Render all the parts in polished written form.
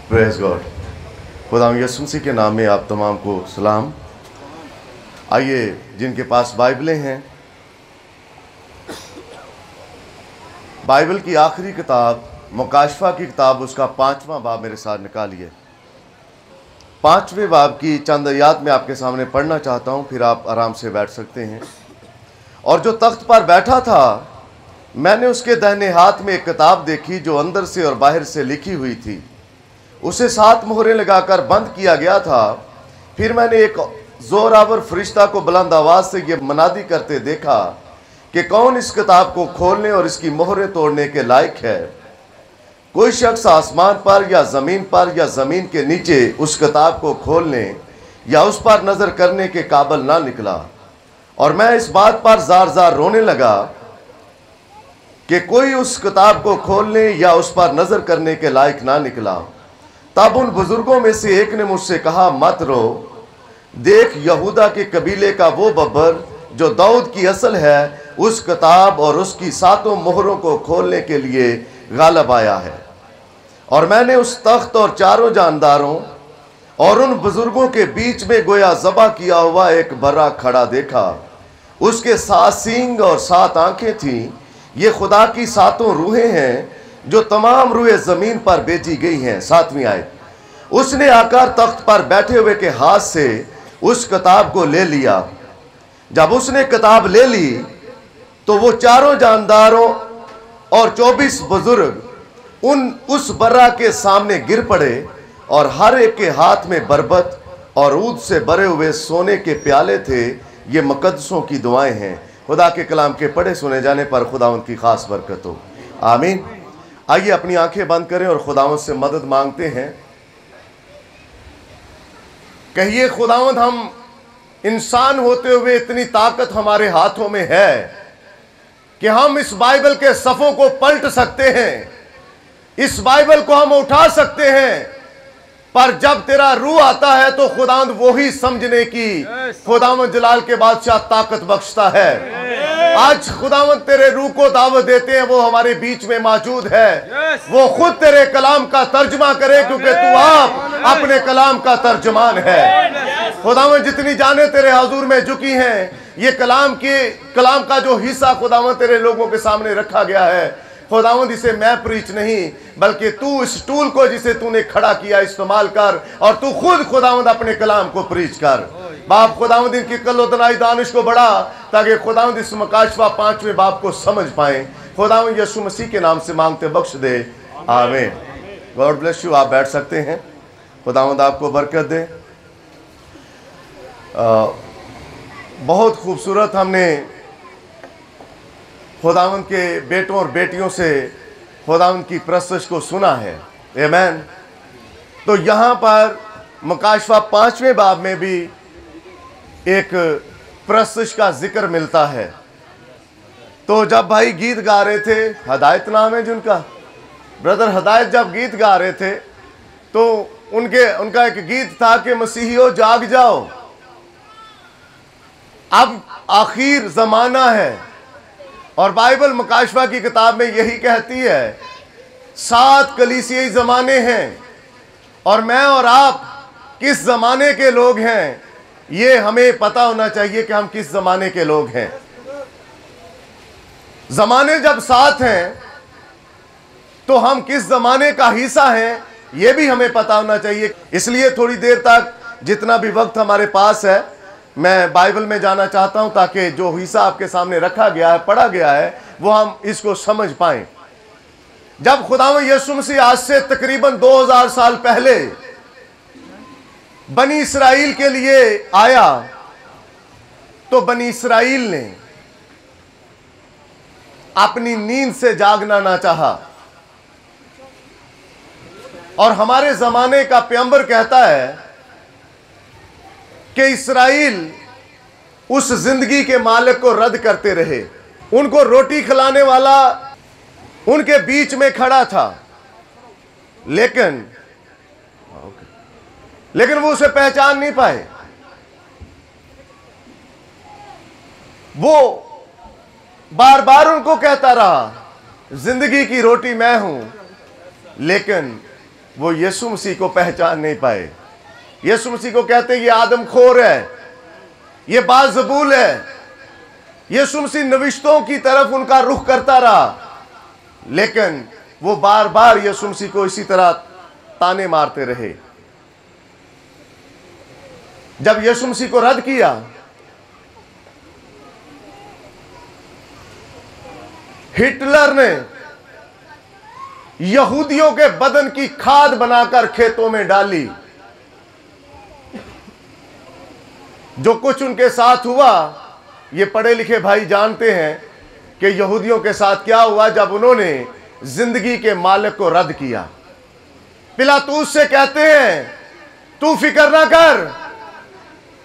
Praise God. खुदा यीशु मसीह के नाम में आप तमाम को सलाम। आइए, जिनके पास बाइबलें हैं, बाइबल की आखिरी किताब मुकाशफा की किताब, उसका 5वां बाब मेरे साथ निकालिए। 5वें बाब की चंद आयत में आपके सामने पढ़ना चाहता हूँ, फिर आप आराम से बैठ सकते हैं। और जो तख्त पर बैठा था, मैंने उसके दाहिने हाथ में एक किताब देखी जो अंदर से और बाहर से लिखी हुई थी। उसे 7 मोहरें लगाकर बंद किया गया था। फिर मैंने एक जोरावर फरिश्ता को बुलंद आवाज से यह मनादी करते देखा कि कौन इस किताब को खोलने और इसकी मोहरें तोड़ने के लायक है। कोई शख्स आसमान पर या ज़मीन के नीचे उस किताब को खोलने या उस पर नजर करने के काबिल ना निकला। और मैं इस बात पर जार जार रोने लगा कि कोई उस किताब को खोलने या उस पर नजर करने के लायक ना निकला। तब उन बुजुर्गों में से एक ने मुझसे कहा, मत रो, देख यहूदा के कबीले का वो बब्बर जो दाऊद की असल है, उस किताब और उसकी 7 मोहरों को खोलने के लिए गालिब आया है। और मैंने उस तख्त और 4 जानदारों और उन बुजुर्गों के बीच में गोया ज़बा किया हुआ एक बर्रा खड़ा देखा। उसके 7 सींग और 7 आंखें थीं। ये खुदा की 7 रूहें हैं जो तमाम रूहें जमीन पर भेजी गई हैं। 7वीं आयत। उसने आकर तख्त पर बैठे हुए के हाथ से उस किताब को ले लिया। जब उसने किताब ले ली तो वो 4 जानदारों और 24 बुजुर्ग उस बर्रा के सामने गिर पड़े और हर एक के हाथ में बरबत और ऊद से भरे हुए सोने के प्याले थे। ये मुकद्दसों की दुआएं हैं। खुदा के कलाम के पढ़े सुने जाने पर खुदावंद की खास बरकत हो, आमीन। आइए अपनी आंखें बंद करें और खुदावंद से मदद मांगते हैं। कहिए, खुदावंद, हम इंसान होते हुए इतनी ताकत हमारे हाथों में है कि हम इस बाइबल के सफ़ों को पलट सकते हैं, इस बाइबल को हम उठा सकते हैं। पर जब तेरा रूह आता है तो खुदावंद वो ही समझने की खुदावंद जलाल के बादशाह ताकत बख्शता है। आज खुदावंद तेरे रूह को दावत देते हैं, वो हमारे बीच में मौजूद है। वो खुद तेरे कलाम का तर्जमा करे, क्योंकि तू आप अपने कलाम का तर्जमान है। खुदावंद जितनी जाने तेरे हुजूर में झुकी हैं, ये कलाम का जो हिस्सा खुदावंद तेरे लोगों के सामने रखा गया है, खुदावंद इसे मैं प्रीच नहीं बल्कि तू इस टूल को जिसे तूने खड़ा किया इस्तेमाल कर, और तू खुद खुदावंद अपने कलाम को प्रीच कर। बाप खुदावंद इनकी कल्लो-दनाई दानिश को बढ़ा, ताकि खुदावंद इस मुकाशफा 5वें बाब को समझ पाए। खुदावंद यीशु मसीह के नाम से मांगते बख्श दे, आमीन। God bless you. आप बैठ सकते हैं। खुदावंद आपको बरकत दे। बहुत खूबसूरत हमने खुदावंद के बेटों और बेटियों से खुदावंद की प्रस्तुति को सुना है, आमीन। तो यहाँ पर मुकाशफा 5वें बाब में भी एक प्रस्तुति का जिक्र मिलता है। तो जब भाई गीत गा रहे थे, हदायत नाम है जिनका, ब्रदर हदायत, जब गीत गा रहे थे तो उनका एक गीत था कि मसीहियों जाग जाओ, अब आखिर जमाना है। और बाइबल मुकाशफा की किताब में यही कहती है, 7 कलीसियाई ज़माने हैं और मैं और आप किस ज़माने के लोग हैं, ये हमें पता होना चाहिए कि हम किस ज़माने के लोग हैं। ज़माने जब 7 हैं तो हम किस ज़माने का हिस्सा हैं, ये भी हमें पता होना चाहिए। इसलिए थोड़ी देर तक जितना भी वक्त हमारे पास है, मैं बाइबल में जाना चाहता हूं, ताकि जो हिस्सा आपके सामने रखा गया है, पढ़ा गया है, वो हम इसको समझ पाएं। जब खुदावंद यीशु मसीह आज से तकरीबन 2000 साल पहले बनी इसराइल के लिए आया, तो बनी इसराइल ने अपनी नींद से जागना ना चाहा। और हमारे जमाने का पैगंबर कहता है कि इसराइल उस जिंदगी के मालिक को रद्द करते रहे। उनको रोटी खिलाने वाला उनके बीच में खड़ा था, लेकिन वो उसे पहचान नहीं पाए। वो बार बार उनको कहता रहा, जिंदगी की रोटी मैं हूं, लेकिन वो यीशु मसीह को पहचान नहीं पाए। यीशु मसीह को कहते ये आदमखोर है, ये बाज़बूल है। यीशु मसीह नविश्तों की तरफ उनका रुख करता रहा, लेकिन वो बार बार यीशु मसीह को इसी तरह ताने मारते रहे। जब यीशु मसीह को रद्द किया, हिटलर ने यहूदियों के बदन की खाद बनाकर खेतों में डाली। जो कुछ उनके साथ हुआ, ये पढ़े लिखे भाई जानते हैं कि यहूदियों के साथ क्या हुआ जब उन्होंने जिंदगी के मालिक को रद्द किया। पिलातूस से कहते हैं, तू फिक्र ना कर,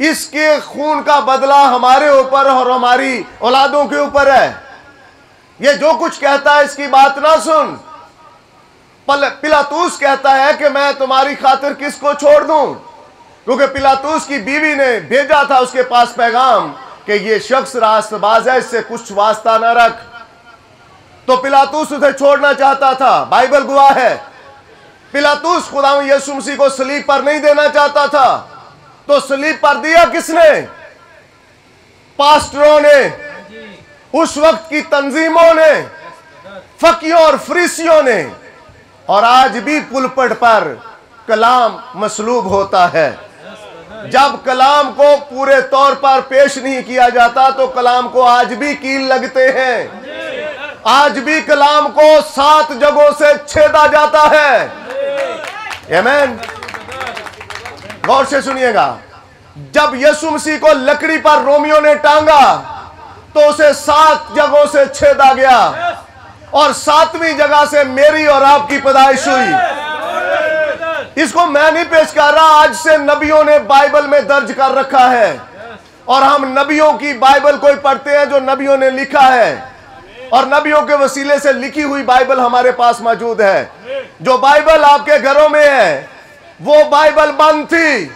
इसके खून का बदला हमारे ऊपर और हमारी औलादों के ऊपर है। ये जो कुछ कहता है इसकी बात ना सुन। पिलातूस कहता है कि मैं तुम्हारी खातिर किसको छोड़ दूं, क्योंकि पिलातूस की बीवी ने भेजा था उसके पास पैगाम कि ये शख्स रास्तबाज है, इससे कुछ वास्ता ना रख। तो पिलातूस उसे छोड़ना चाहता था। बाइबल गवाह है, पिलातूस खुदा यीशु मसीह को सलीब पर नहीं देना चाहता था। तो सलीब पर दिया किसने? पास्टरों ने, उस वक्त की तंजीमों ने, फकीयों और फरीसियों ने। और आज भी पुलपट पर कलाम मसलूब होता है। जब कलाम को पूरे तौर पर पेश नहीं किया जाता तो कलाम को आज भी कील लगते हैं। आज भी कलाम को 7 जगहों से छेदा जाता है। आमीन। गौर से सुनिएगा, जब यीशु मसीह को लकड़ी पर रोमियों ने टांगा तो उसे 7 जगहों से छेदा गया, और 7वीं जगह से मेरी और आपकी पैदाइश हुई। इसको मैं नहीं पेश कर रहा, आज से नबियों ने बाइबल में दर्ज कर रखा है, और हम नबियों की बाइबल को ही पढ़ते हैं जो नबियों ने लिखा है, और नबियों के वसीले से लिखी हुई बाइबल हमारे पास मौजूद है। जो बाइबल आपके घरों में है वो बाइबल बंद थी,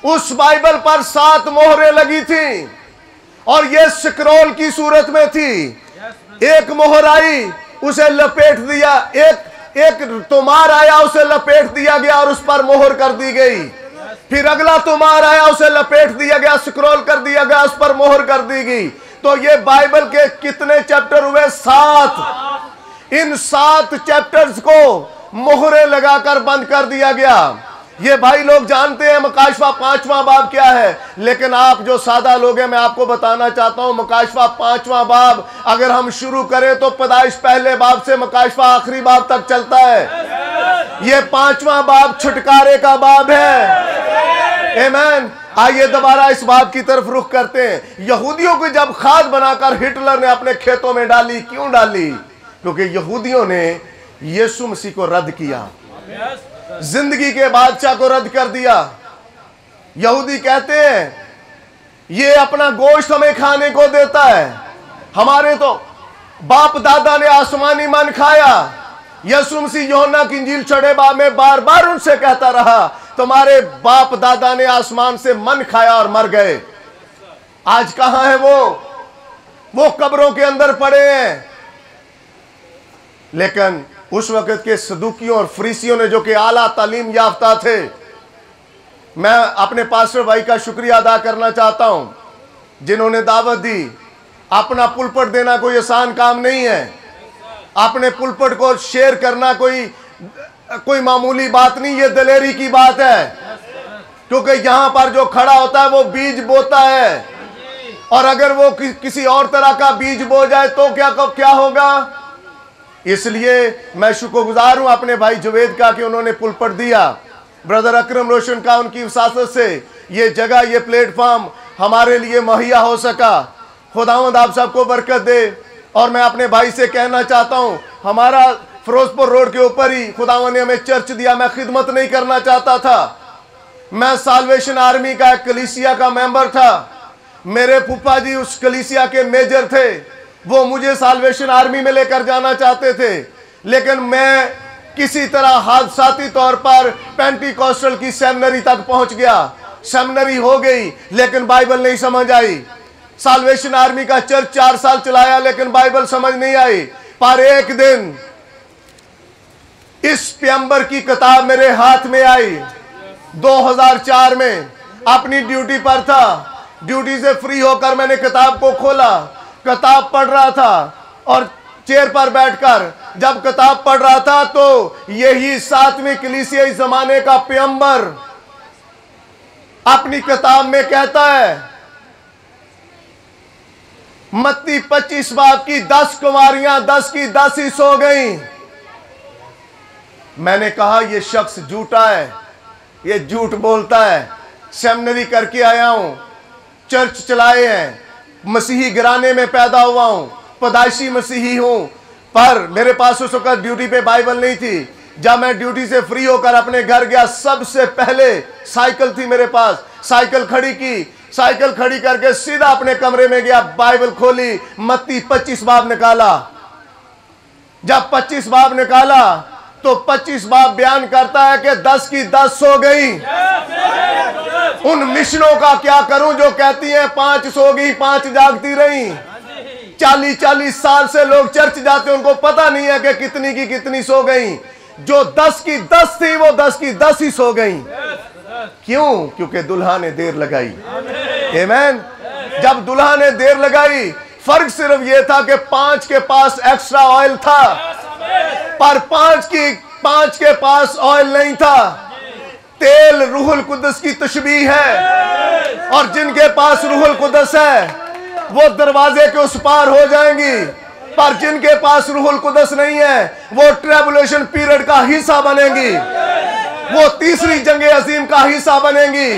उस बाइबल पर 7 मोहरें लगी थी, और ये स्क्रोल की सूरत में थी। एक मोहर आई, उसे लपेट दिया, एक तुमार आया, उसे लपेट दिया गया और उस पर मोहर कर दी गई। फिर अगला तुमार आया, उसे लपेट दिया गया, स्क्रॉल कर दिया गया, उस पर मोहर कर दी गई। तो ये बाइबल के कितने चैप्टर हुए? 7। इन 7 चैप्टर्स को मोहरें लगाकर बंद कर दिया गया। ये भाई लोग जानते हैं मकाशवा 5वां बाब क्या है, लेकिन आप जो सादा लोग हैं, मैं आपको बताना चाहता हूं मकाशवा 5वां बाब अगर हम शुरू करें तो पैदाइश पहले बाब से मकाशवा आखिरी बाब तक चलता है। ये 5वां बाब छुटकारे का बाब है। आमीन। आइए दोबारा इस बाब की तरफ रुख करते हैं। यहूदियों को जब खाद बनाकर हिटलर ने अपने खेतों में डाली, क्यों डाली? क्योंकि यहूदियों ने यीशु मसीह को रद्द किया, जिंदगी के बादशाह को रद्द कर दिया। यहूदी कहते हैं ये अपना गोश्त हमें खाने को देता है, हमारे तो बाप दादा ने आसमानी मन खाया। यीशु मसीह यूहन्ना की इंजील 6 बाब में बार बार उनसे कहता रहा, तुम्हारे बाप दादा ने आसमान से मन खाया और मर गए। आज कहां है वो कब्रों के अंदर पड़े हैं। लेकिन उस वक्त के सदूकियों और फरीसियों ने, जो कि आला तालीम याफ्ता थे, मैं अपने पास्टर भाई का शुक्रिया अदा करना चाहता हूं जिन्होंने दावत दी। अपना पुलपट देना कोई आसान काम नहीं है। अपने पुलपट को शेयर करना कोई मामूली बात नहीं, ये दलेरी की बात है, क्योंकि यहां पर जो खड़ा होता है वो बीज बोता है, और अगर वो किसी और तरह का बीज बो जाए तो क्या होगा। इसलिए मैं शुक्रगुजार हूं अपने भाई जुवेद का कि उन्होंने पुलपट दिया, ब्रदर अकरम रोशन का, उनकी वसासत से ये जगह, ये प्लेटफॉर्म हमारे लिए मुहैया हो सका। खुदावंद आप सबको बरकत दे। और मैं अपने भाई से कहना चाहता हूं, हमारा फिरोजपुर रोड के ऊपर ही खुदावंद ने हमें चर्च दिया। मैं खिदमत नहीं करना चाहता था, मैं साल्वेशन आर्मी का एक कलीसिया का मेंबर था। मेरे फूफा जी उस कलीसिया के मेजर थे, वो मुझे साल्वेशन आर्मी में लेकर जाना चाहते थे, लेकिन मैं किसी तरह हादसाती तौर पर पेंटिकॉस्टल की सेमिनरी तक पहुंच गया। सेमिनरी हो गई लेकिन बाइबल नहीं समझ आई। साल्वेशन आर्मी का चर्च 4 साल चलाया लेकिन बाइबल समझ नहीं आई। पर एक दिन इस पैगंबर की किताब मेरे हाथ में आई 2004 में। अपनी ड्यूटी पर था, ड्यूटी से फ्री होकर मैंने किताब को खोला, किताब पढ़ रहा था और चेयर पर बैठकर जब किताब पढ़ रहा था तो यही 7वीं कलीसियाई जमाने का पैगंबर अपनी किताब में कहता है, मत्ती 25 बाब की 10 कुमारियां 10 की 10 ही सो गईं। मैंने कहा यह शख्स झूठा है, ये झूठ बोलता है। सेमिनरी करके आया हूं, चर्च चलाए हैं, मसीही घराने में पैदा हुआ हूं, पैदाइशी मसीही हूं, पर मेरे पास उस वक्त ड्यूटी पे बाइबल नहीं थी। जब मैं ड्यूटी से फ्री होकर अपने घर गया, सबसे पहले साइकिल थी मेरे पास, साइकिल खड़ी की, साइकिल खड़ी करके सीधा अपने कमरे में गया, बाइबल खोली, मत्ती 25 बाब निकाला। जब 25 बाब निकाला तो 25 बाब बयान करता है कि 10 की 10 सो गई। उन मिशनों का क्या करूं जो कहती हैं 5 सो गई 5 जागती रही। 40-40 साल से लोग चर्च जाते, उनको पता नहीं है कि कितनी की कितनी सो गई। जो 10 की 10 थी वो 10 की 10 ही सो गई। क्यों? क्योंकि दुल्हा ने देर लगाई। आमीन। जब दुल्हा ने देर लगाई, फर्क सिर्फ यह था कि 5 के पास एक्स्ट्रा ऑयल था, पर 5 के पास ऑयल नहीं था। तेल रूहुल कुदस की तशबीह है, और जिनके पास रूहुल कुदस है वो दरवाजे के उस पार हो जाएंगी, पर जिनके पास रूहुल कुदस नहीं है वो ट्रिबुलेशन पीरियड का हिस्सा बनेंगी, वो तीसरी जंगे अजीम का हिस्सा बनेंगी,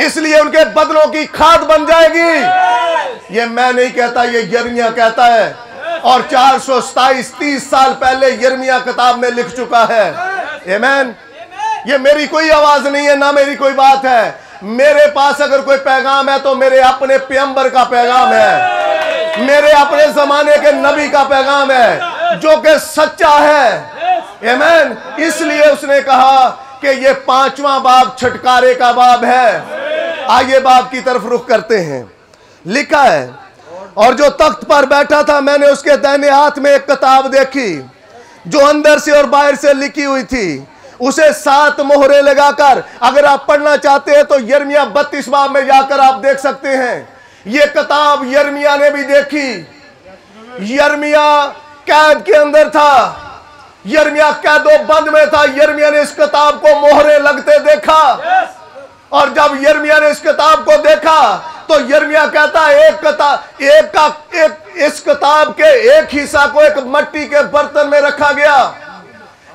इसलिए उनके बदलों की खाद बन जाएगी। ये मैं नहीं कहता, ये यिर्मयाह कहता है, और 427-30 साल पहले यिर्मयाह किताब में लिख चुका है। आमीन। ये मेरी कोई आवाज नहीं है, ना मेरी कोई बात है। मेरे पास अगर कोई पैगाम है तो मेरे अपने पैगंबर का पैगाम है, मेरे अपने जमाने के नबी का पैगाम है जो कि सच्चा है। आमीन। इसलिए उसने कहा कि ये 5वां बाब छुटकारे का बाब है। आइए बाब की तरफ रुख करते हैं। लिखा है, और जो तख्त पर बैठा था मैंने उसके दाहिने हाथ में एक किताब देखी जो अंदर से और बाहर से लिखी हुई थी। उसे 7 मोहरे लगाकर, अगर आप पढ़ना चाहते हैं तो यिर्मयाह 32 बाब में जाकर आप देख सकते हैं। यह किताब यिर्मयाह ने भी देखी। यिर्मयाह कैद के अंदर था, यिर्मयाह कैदो बंद में था। यिर्मयाह ने इस किताब को मोहरे लगते देखा, और जब यिर्मयाह ने इस किताब को देखा तो यिर्मयाह कहता है इस किताब के एक हिस्सा को एक मिट्टी के बर्तन में रखा गया,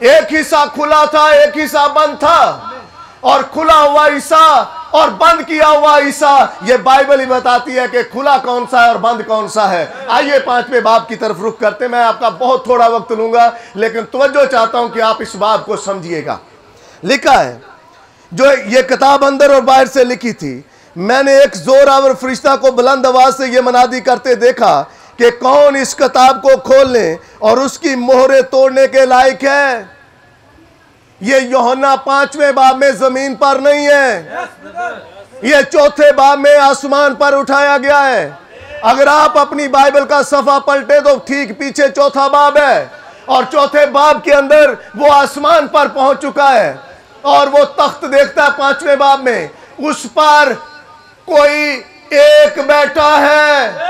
एक हिस्सा खुला था, एक हिस्सा बंद था, और खुला हुआ हिस्सा और बंद किया हुआ हिस्सा, ये बाइबल ही बताती है कि खुला कौन सा है और बंद कौन सा है। आइए 5वें बाब की तरफ रुख करते। मैं आपका बहुत थोड़ा वक्त लूंगा, लेकिन तवज्जो चाहता हूं कि आप इस बाब को समझिएगा। लिखा है, जो ये किताब अंदर और बाहर से लिखी थी, मैंने एक जोरावर फरिश्ता को बुलंद आवाज से यह मनादी करते देखा कि कौन इस किताब को खोलने और उसकी मोहरे तोड़ने के लायक है। ये यूहन्ना 5वें बाब में जमीन पर नहीं है, ये 4थे बाब में आसमान पर उठाया गया है। अगर आप अपनी बाइबल का सफा पलटे तो ठीक पीछे 4था बाब है, और 4थे बाब के अंदर वो आसमान पर पहुंच चुका है, और वो तख्त देखता है 5वें बाब में, उस पर कोई एक बैठा है,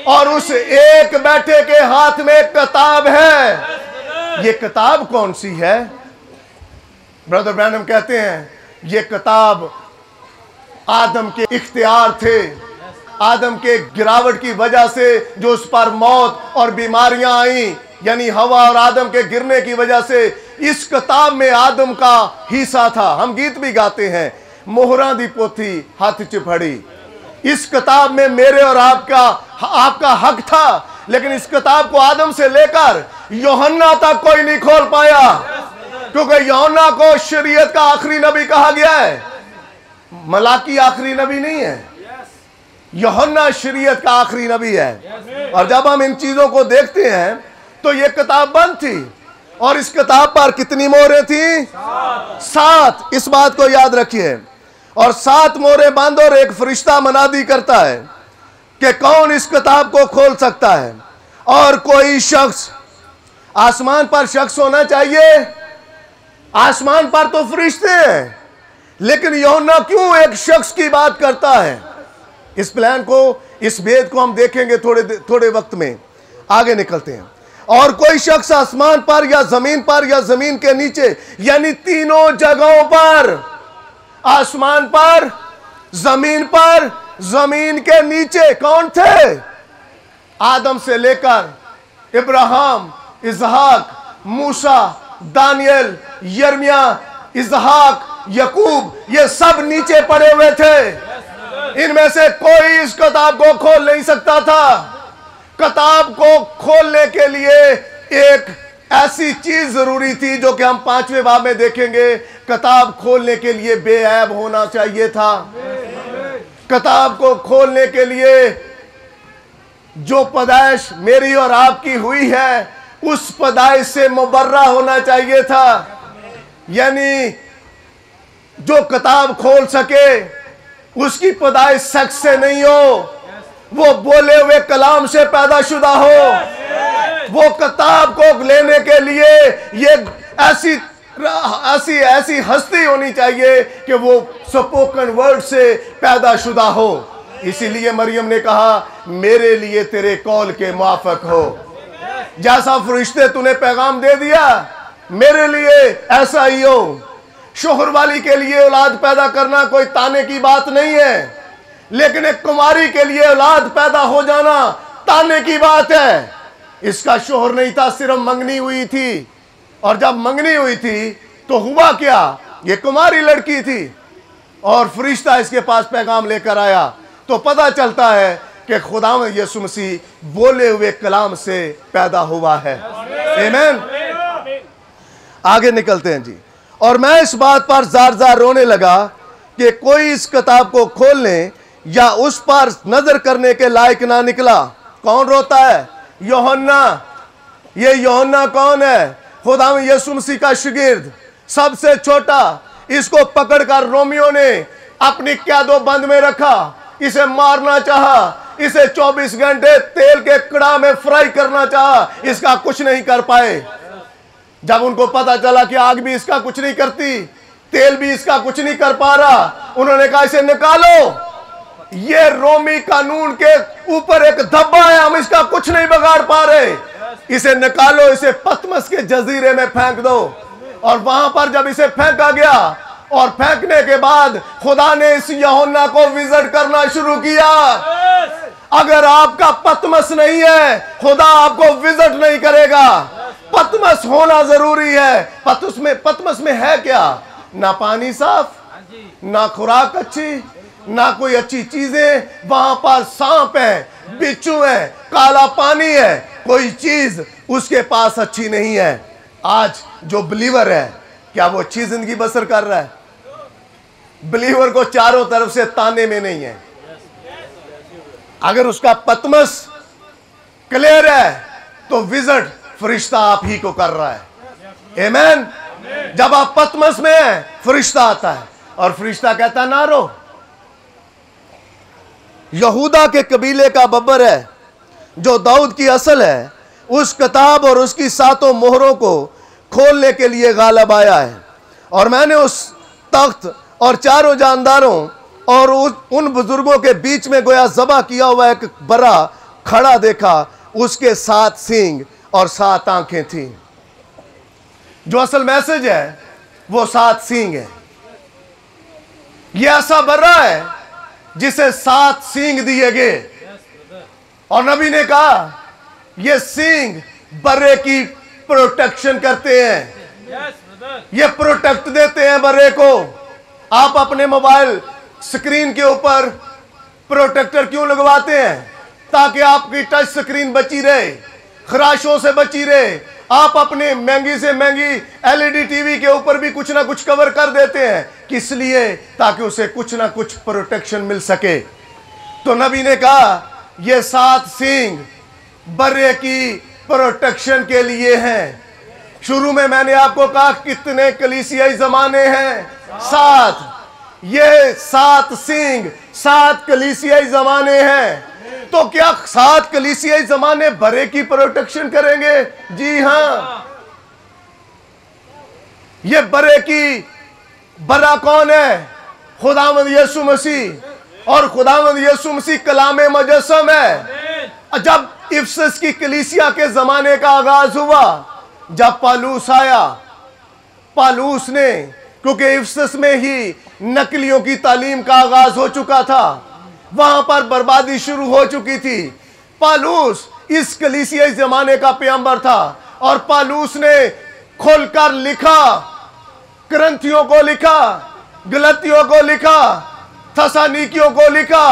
और उस एक बैठे के हाथ में एक किताब है। ये किताब कौन सी है? ब्रदर ब्रैनम कहते हैं ये किताब आदम के इख्तियार थे। आदम के गिरावट की वजह से जो उस पर मौत और बीमारियां आई, यानी हवा और आदम के गिरने की वजह से इस किताब में आदम का हिस्सा था। हम गीत भी गाते हैं, मोहरा दी पोथी हाथ चिपड़ी। इस किताब में मेरे और आपका हक था, लेकिन इस किताब को आदम से लेकर यूहन्ना तक कोई नहीं खोल पाया, क्योंकि यूहन्ना को शरीयत का आखिरी नबी कहा गया है। मलाकी आखिरी नबी नहीं है, यूहन्ना शरीयत का आखिरी नबी है। और जब हम इन चीजों को देखते हैं तो यह किताब बंद थी, और इस किताब पर कितनी मोहरें थी? 7। इस बात को याद रखिए। और 7 मोहरें बंद, और एक फरिश्ता मनादी करता है कि कौन इस किताब को खोल सकता है। और कोई शख्स, आसमान पर शख्स होना चाहिए, आसमान पर तो फरिश्ते हैं, लेकिन यूहन्ना क्यों एक शख्स की बात करता है? इस प्लान को, इस भेद को हम देखेंगे थोड़े वक्त में। आगे निकलते हैं। और कोई शख्स आसमान पर या जमीन के नीचे, यानी तीनों जगहों पर, आसमान पर, जमीन के नीचे कौन थे? आदम से लेकर इब्राहिम, इसहाक, मूसा, दानियल, यिर्मयाह, इसहाक, याकूब, ये सब नीचे पड़े हुए थे। इनमें से कोई इस किताब को खोल नहीं सकता था। किताब को खोलने के लिए एक ऐसी चीज जरूरी थी जो कि हम 5वें बाब में देखेंगे। किताब खोलने के लिए बेऐब होना चाहिए था। किताब को खोलने के लिए जो पैदाइश मेरी और आपकी हुई है, उस पैदाइश से मुबर्रा होना चाहिए था। यानी जो किताब खोल सके, उसकी पैदाइश शख्स से नहीं हो, वो बोले हुए कलाम से पैदा शुदा हो। वो किताब को लेने के लिए ये ऐसी हस्ती होनी चाहिए कि वो स्पोकन वर्ड से पैदा शुदा हो। इसीलिए मरियम ने कहा, मेरे लिए तेरे कौल के मुआफिक हो। जैसा फरिश्ते तूने पैगाम दे दिया, मेरे लिए ऐसा ही हो। शोहर वाली के लिए औलाद पैदा करना कोई ताने की बात नहीं है, लेकिन एक कुमारी के लिए औलाद पैदा हो जाना ताने की बात है। इसका शोहर नहीं था, सिर्फ मंगनी हुई थी। और जब मंगनी हुई थी तो हुआ क्या? ये कुमारी लड़की थी और फरिश्ता इसके पास पैगाम लेकर आया। तो पता चलता है कि खुदावंद यीशु मसीह बोले हुए कलाम से पैदा हुआ है। आमीन। आगे निकलते हैं जी। और मैं इस बात पर जार रोने लगा कि कोई इस किताब को खोलने या उस पर नजर करने के लायक ना निकला। कौन रोता है? यूहन्ना। ये यूहन्ना कौन है? खुदावंद यीशु मसीह का शागिर्द, सबसे छोटा। इसको पकड़कर रोमियो ने अपनी कैदोबंद में रखा। इसे मारना चाहा, इसे 24 घंटे तेल के कड़ा में फ्राई करना चाहा, इसका कुछ नहीं कर पाए। जब उनको पता चला कि आग भी इसका कुछ नहीं करती, तेल भी इसका कुछ नहीं कर पा रहा, उन्होंने कहा इसे निकालो। ये रोमी कानून के ऊपर एक धब्बा है, हम इसका कुछ नहीं बिगाड़ पा रहे, इसे निकालो, इसे पतमस के जजीरे में फेंक दो। और वहां पर जब इसे फेंका गया, और फेंकने के बाद खुदा ने इस यूहन्ना को विजिट करना शुरू किया। अगर आपका पतमस नहीं है, खुदा आपको विजिट नहीं करेगा। पतमस होना जरूरी है। पतमस में है क्या? ना पानी साफ, ना खुराक अच्छी, ना कोई अच्छी चीजें। वहां पर सांप है, बिच्छू है, काला पानी है, कोई चीज उसके पास अच्छी नहीं है। आज जो बिलीवर है, क्या वो अच्छी जिंदगी बसर कर रहा है? बिलीवर को चारों तरफ से ताने में नहीं है। अगर उसका पतमस क्लियर है तो विजिट फरिश्ता आप ही को कर रहा है। आमीन। जब आप पतमस में हैं, फरिश्ता आता है और फरिश्ता कहता है ना रो। यहूदा के कबीले का बब्बर है, जो दाऊद की असल है, उस किताब और उसकी 7 मोहरों को खोलने के लिए गालिब आया है। और मैंने उस तख्त और 4 जानदारों और उन बुजुर्गों के बीच में गोया ज़बा किया हुआ एक बरा खड़ा देखा। उसके 7 सींग और 7 आंखें थीं। जो असल मैसेज है वो 7 सींग है। यह ऐसा बर्रा है जिसे 7 सींग दिए गए। और नबी ने कहा ये सींग बर्रे की प्रोटेक्शन करते हैं, ये प्रोटेक्ट देते हैं बर्रे को। आप अपने मोबाइल स्क्रीन के ऊपर प्रोटेक्टर क्यों लगवाते हैं? ताकि आपकी टच स्क्रीन बची रहे, खराशों से बची रहे। आप अपने महंगी से महंगी एलईडी टीवी के ऊपर भी कुछ ना कुछ कवर कर देते हैं, किस लिए? ताकि उसे कुछ ना कुछ प्रोटेक्शन मिल सके। तो नबी ने कहा ये 7 सींग बर्रे की प्रोटेक्शन के लिए हैं। शुरू में मैंने आपको कहा कितने कलीसियाई जमाने हैं? 7। ये 7 सींग 7 कलीसियाई जमाने हैं। तो क्या 7 कलीसियाई जमाने बर्रे की प्रोटेक्शन करेंगे? जी हां। ये बरे की बरा कौन है? खुदावंद यीशु मसीह। और खुदावंद यीशु मसीह कलाम मुजस्सम है। जब इफिसस की कलीसिया के जमाने का आगाज हुआ, जब पालूस आया, पालूस ने, क्योंकि इफिसस में ही नकलियों की तालीम का आगाज हो चुका था, वहां पर बर्बादी शुरू हो चुकी थी। पालूस इस कलीसियाई जमाने का पैगंबर था और पालूस ने खोलकर लिखा, करंथियों को लिखा, गलतियों को लिखा, थसानिकियों को लिखा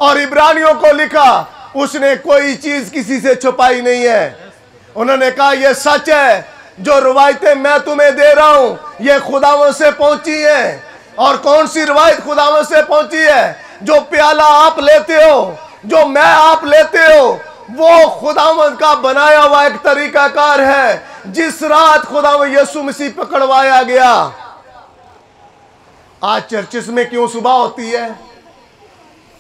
और इब्रानियों को लिखा। उसने कोई चीज किसी से छुपाई नहीं है। उन्होंने कहा यह सच है, जो रवायतें मैं तुम्हें दे रहा हूं ये खुदावंद से पहुंची है। और कौन सी रवायत खुदावंद से पहुंची है? जो प्याला आप लेते हो, जो मैं आप लेते हो, वो खुदावंद का बनाया हुआ एक तरीकाकार है। जिस रात खुदावंद यीशु मसीह पकड़वाया गया, आज चर्चिस में क्यों सुबह होती है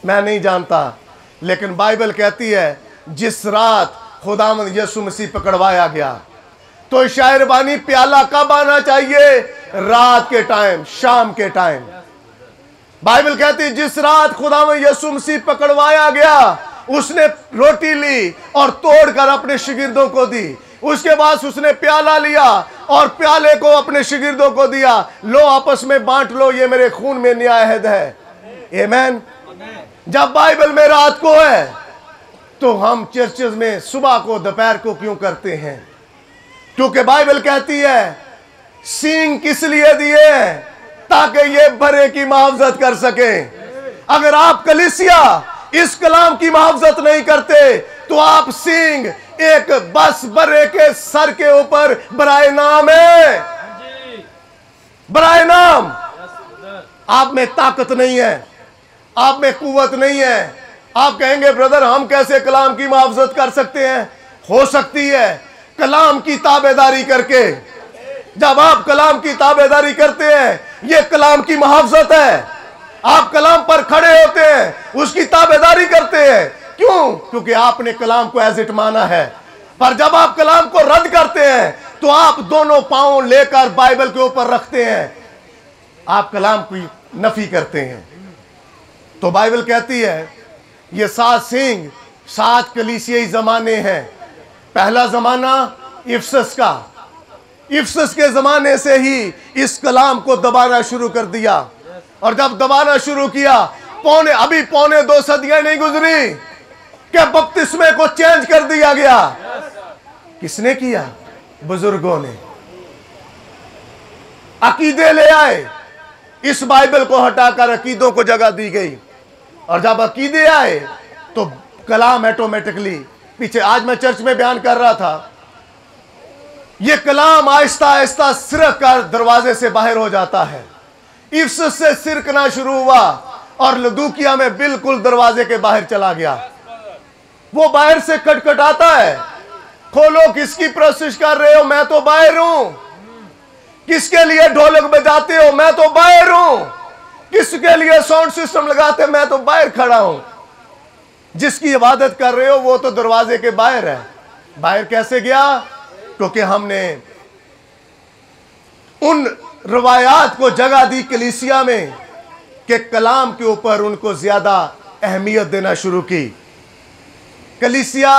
मैं नहीं जानता, लेकिन बाइबल कहती है जिस रात खुदावंद यीशु मसीह पकड़वाया गया। तो शायर बानी प्याला कब आना चाहिए? रात के टाइम, शाम के टाइम। बाइबल कहती है जिस रात खुदावंद यीशु मसीह पकड़वाया गया, उसने रोटी ली और तोड़कर अपने शागिर्दों को दी। उसके बाद उसने प्याला लिया और प्याले को अपने शागिर्दों को दिया, लो आपस में बांट लो, ये मेरे खून में नया अहद है। आमीन। जब बाइबल में रात को है तो हम चर्चेज में सुबह को, दोपहर को क्यों करते हैं? क्योंकि बाइबल कहती है सींग किस लिए दिए? ताकि ये बरे की मुहाफजत कर सके। अगर आप कलीसिया इस कलाम की मुहाफजत नहीं करते तो आप सींग एक बस बरे के सर के ऊपर बराए नाम है, बराए नाम। आप में ताकत नहीं है, आप में कुव्वत नहीं है। आप कहेंगे ब्रदर हम कैसे कलाम की मुहाफजत कर सकते हैं? हो सकती है कलाम की ताबेदारी करके। जब आप कलाम की ताबेदारी करते हैं, यह कलाम की मुहाफजत है। आप कलाम पर खड़े होते हैं, उसकी ताबेदारी करते हैं। क्यों? क्योंकि आपने कलाम को एज इट माना है। पर जब आप कलाम को रद्द करते हैं तो आप दोनों पांव लेकर बाइबल के ऊपर रखते हैं, आप कलाम की नफी करते हैं। तो बाइबल कहती है ये 7 सींग 7 कलीसियाई जमाने हैं। पहला जमाना इफिसस का, इफिसस के जमाने से ही इस कलाम को दबाना शुरू कर दिया। और जब दबाना शुरू किया, अभी पौने 2 सदियां नहीं गुजरी कि बपतिस्मे को चेंज कर दिया गया। किसने किया? बुजुर्गों ने। अकीदे ले आए, इस बाइबल को हटाकर अकीदों को जगह दी गई। और जब अकीदे आए तो कलाम ऑटोमेटिकली पीछे। आज मैं चर्च में बयान कर रहा था, यह कलाम आहिस्ता आहिस्ता सिरक कर दरवाजे से बाहर हो जाता है। इफिसस से सिरकना शुरू हुआ और लदूकिया में बिल्कुल दरवाजे के बाहर चला गया। वो बाहर से खटखटाता है, खोलो, किसकी प्रशिश कर रहे हो? मैं तो बाहर हूं। किसके लिए ढोलक बजाते हो? मैं तो बाहर हूं। किसके लिए साउंड सिस्टम लगाते? मैं तो बाहर खड़ा हूं। जिसकी इबादत कर रहे हो वो तो दरवाजे के बाहर है। बाहर कैसे गया? क्योंकि हमने उन रवायात को जगह दी कलीसिया में कि कलाम के ऊपर उनको ज्यादा अहमियत देना शुरू की। कलीसिया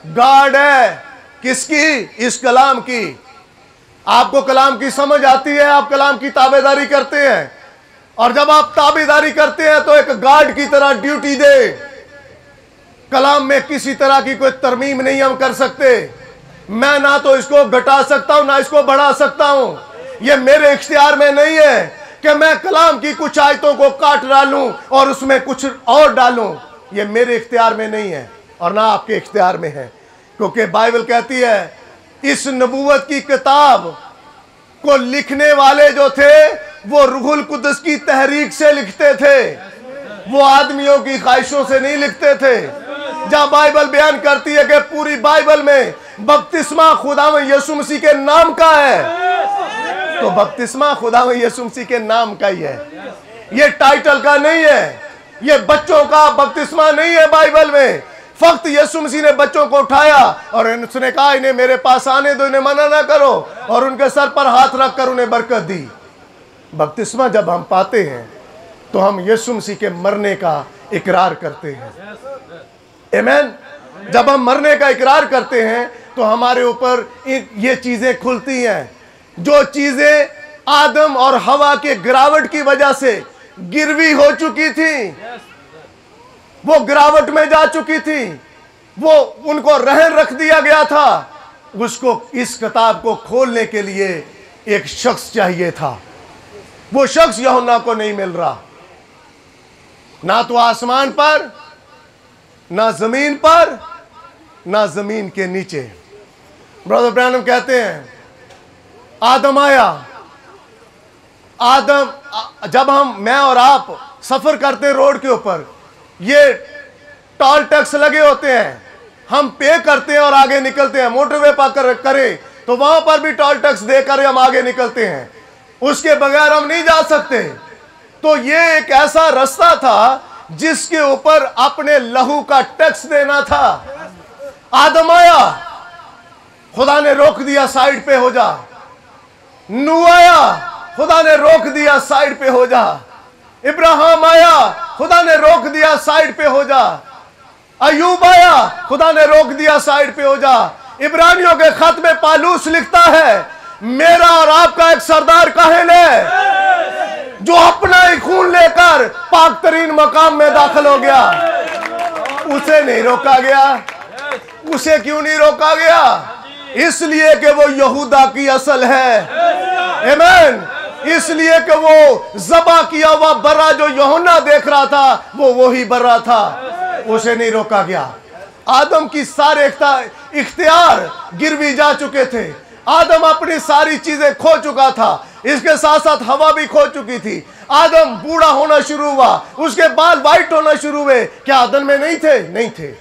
गार्ड है किसकी? इस कलाम की। आपको कलाम की समझ आती है, आप कलाम की ताबेदारी करते हैं। और जब आप ताबेदारी करते हैं तो एक गार्ड की तरह ड्यूटी दे। कलाम में किसी तरह की कोई तरमीम नहीं हम कर सकते। मैं ना तो इसको घटा सकता हूं ना इसको बढ़ा सकता हूं। यह मेरे इख्तियार में नहीं है कि मैं कलाम की कुछ आयतों को काट डालूं और उसमें कुछ और डालूं। यह मेरे इख्तियार में नहीं है और ना आपके इख्तियार में है। क्योंकि बाइबल कहती है इस नबूवत की किताब को लिखने वाले जो थे वो रूहुल कुद्दस की तहरीक से लिखते थे, वो आदमियों की ख्वाहिशों से नहीं लिखते थे। जहां बाइबल बयान करती है कि पूरी बाइबल में बपतिस्मा खुदावंद यीशु मसीह के नाम का है, तो बपतिस्मा खुदावंद यीशु मसीह के नाम का ही है। ये टाइटल का नहीं है, ये बच्चों का बपतिस्मा नहीं है बाइबल में। फक्त यीशु मसीह ने बच्चों को उठाया और उसने कहा इन्हें मेरे पास आने दो, इन्हें मना ना करो, और उनके सर पर हाथ रखकर उन्हें बरकत दी। बपतिस्मा जब हम पाते हैं तो हम यीशु मसीह के मरने का इकरार करते हैं। आमीन। जब हम मरने का इकरार करते हैं तो हमारे ऊपर ये चीजें खुलती हैं, जो चीजें आदम और हवा के गिरावट की वजह से गिरवी हो चुकी थी, वो गिरावट में जा चुकी थी, वो उनको रहन रख दिया गया था। उसको, इस किताब को खोलने के लिए एक शख्स चाहिए था। वो शख्स यूहन्ना को नहीं मिल रहा, ना तो आसमान पर, ना जमीन पर, ना जमीन के नीचे। ब्रदर ब्रैनम कहते हैं आदम आया। आदम, जब मैं और आप सफर करते हैं रोड के ऊपर, ये टोल टैक्स लगे होते हैं, हम पे करते हैं और आगे निकलते हैं। मोटरवे पर करें तो वहां पर भी टोल टैक्स देकर हम आगे निकलते हैं, उसके बगैर हम नहीं जा सकते। तो ये एक ऐसा रास्ता था जिसके ऊपर अपने लहू का टैक्स देना था। आदम आया, खुदा ने रोक दिया, साइड पे हो जा। नूह आया, खुदा ने रोक दिया, साइड पे हो जा। इब्राहिम आया, खुदा ने रोक दिया, साइड पे हो जा। अयूब आया, खुदा ने रोक दिया, साइड पे हो जा। इब्रानियों के खत में पालूस लिखता है मेरा और आपका एक सरदार काहिल है जो अपना ही खून लेकर पाक तरीन मकाम में दाखिल हो गया। उसे नहीं रोका गया। उसे क्यों नहीं रोका गया? इसलिए कि वो यहूदा की असल है। आमीन। इसलिए कि वो ज़बा किया हुआ बर्रा जो यूहन्ना देख रहा था, वो वही बर्रा था, उसे नहीं रोका गया। आदम की सारे इख्तियार गिरवी जा चुके थे। आदम अपनी सारी चीजें खो चुका था, इसके साथ साथ हवा भी खो चुकी थी। आदम बूढ़ा होना शुरू हुआ, उसके बाल वाइट होना शुरू हुए। क्या आदम में नहीं थे? नहीं थे।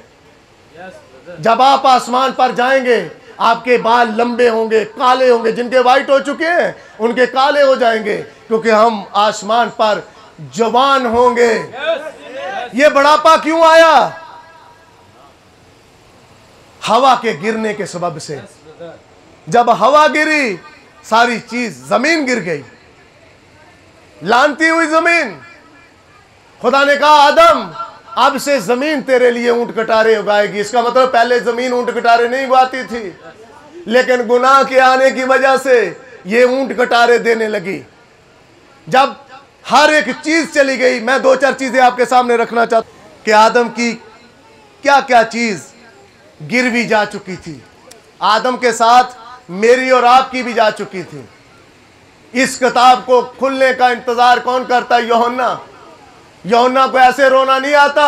जब आप आसमान पर जाएंगे आपके बाल लंबे होंगे, काले होंगे। जिनके वाइट हो चुके हैं उनके काले हो जाएंगे, क्योंकि हम आसमान पर जवान होंगे। ये बुढ़ापा क्यों आया? हवा के गिरने के सबब से। जब हवा गिरी सारी चीज, जमीन गिर गई, लानती हुई जमीन। खुदा ने कहा आदम अब से जमीन तेरे लिए ऊंट कटारे उगाएगी। इसका मतलब पहले जमीन ऊंट कटारे नहीं उगाती थी, लेकिन गुनाह के आने की वजह से ये ऊंट कटारे देने लगी। जब हर एक चीज चली गई, मैं दो चार चीजें आपके सामने रखना चाहता हूं कि आदम की क्या क्या चीज गिरवी जा चुकी थी। आदम के साथ मेरी और आपकी भी जा चुकी थी। इस किताब को खुलने का इंतजार कौन करता है? यूहन्ना। यूहन्ना को ऐसे रोना नहीं आता।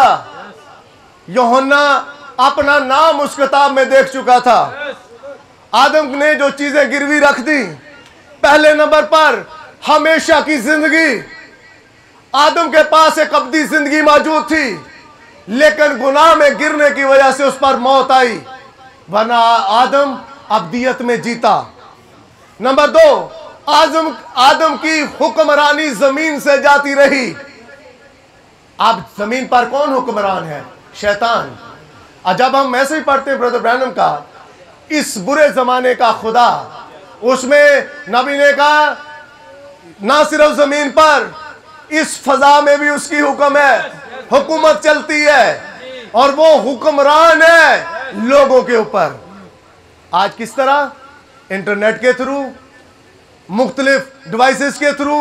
यूहन्ना अपना नाम उस किताब में देख चुका था। आदम ने जो चीजें गिरवी रख दी, पहले नंबर पर हमेशा की जिंदगी। आदम के पास एक अब्दी जिंदगी मौजूद थी, लेकिन गुनाह में गिरने की वजह से उस पर मौत आई, वरना आदम अब्दियत में जीता। नंबर दो, आदम की हुक्मरानी जमीन से जाती रही। अब जमीन पर कौन हुक्मरान है? शैतान। और जब हम ऐसे ही पढ़ते हैं ब्रदर ब्रैनम का इस बुरे जमाने का खुदा, उसमें नबी ने कहा ना सिर्फ जमीन पर, इस फजा में भी उसकी हुक्म है, हुकूमत चलती है, और वो हुक्मरान है लोगों के ऊपर। आज किस तरह? इंटरनेट के थ्रू, मुख्तलिफ डिवाइसेस के थ्रू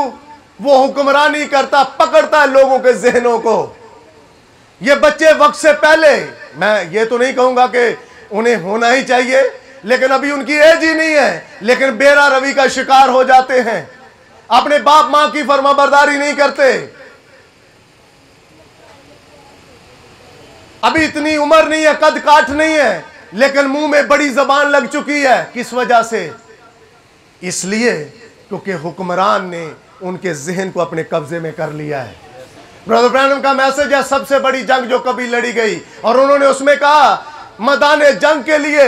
वो हुक्मरानी करता, पकड़ता है लोगों के जहनों को। ये बच्चे वक्त से पहले, मैं ये तो नहीं कहूंगा कि उन्हें होना ही चाहिए, लेकिन अभी उनकी एज ही नहीं है, लेकिन बेरा रवि का शिकार हो जाते हैं, अपने बाप मां की फरमाबरदारी नहीं करते। अभी इतनी उम्र नहीं है, कद काठ नहीं है, लेकिन मुंह में बड़ी जबान लग चुकी है। किस वजह से? इसलिए क्योंकि हुक्मरान ने उनके जहन को अपने कब्जे में कर लिया है। ब्रदर ब्रैनम का मैसेज है सबसे बड़ी जंग जो कभी लड़ी गई, और उन्होंने उसमें कहा मैदान जंग के लिए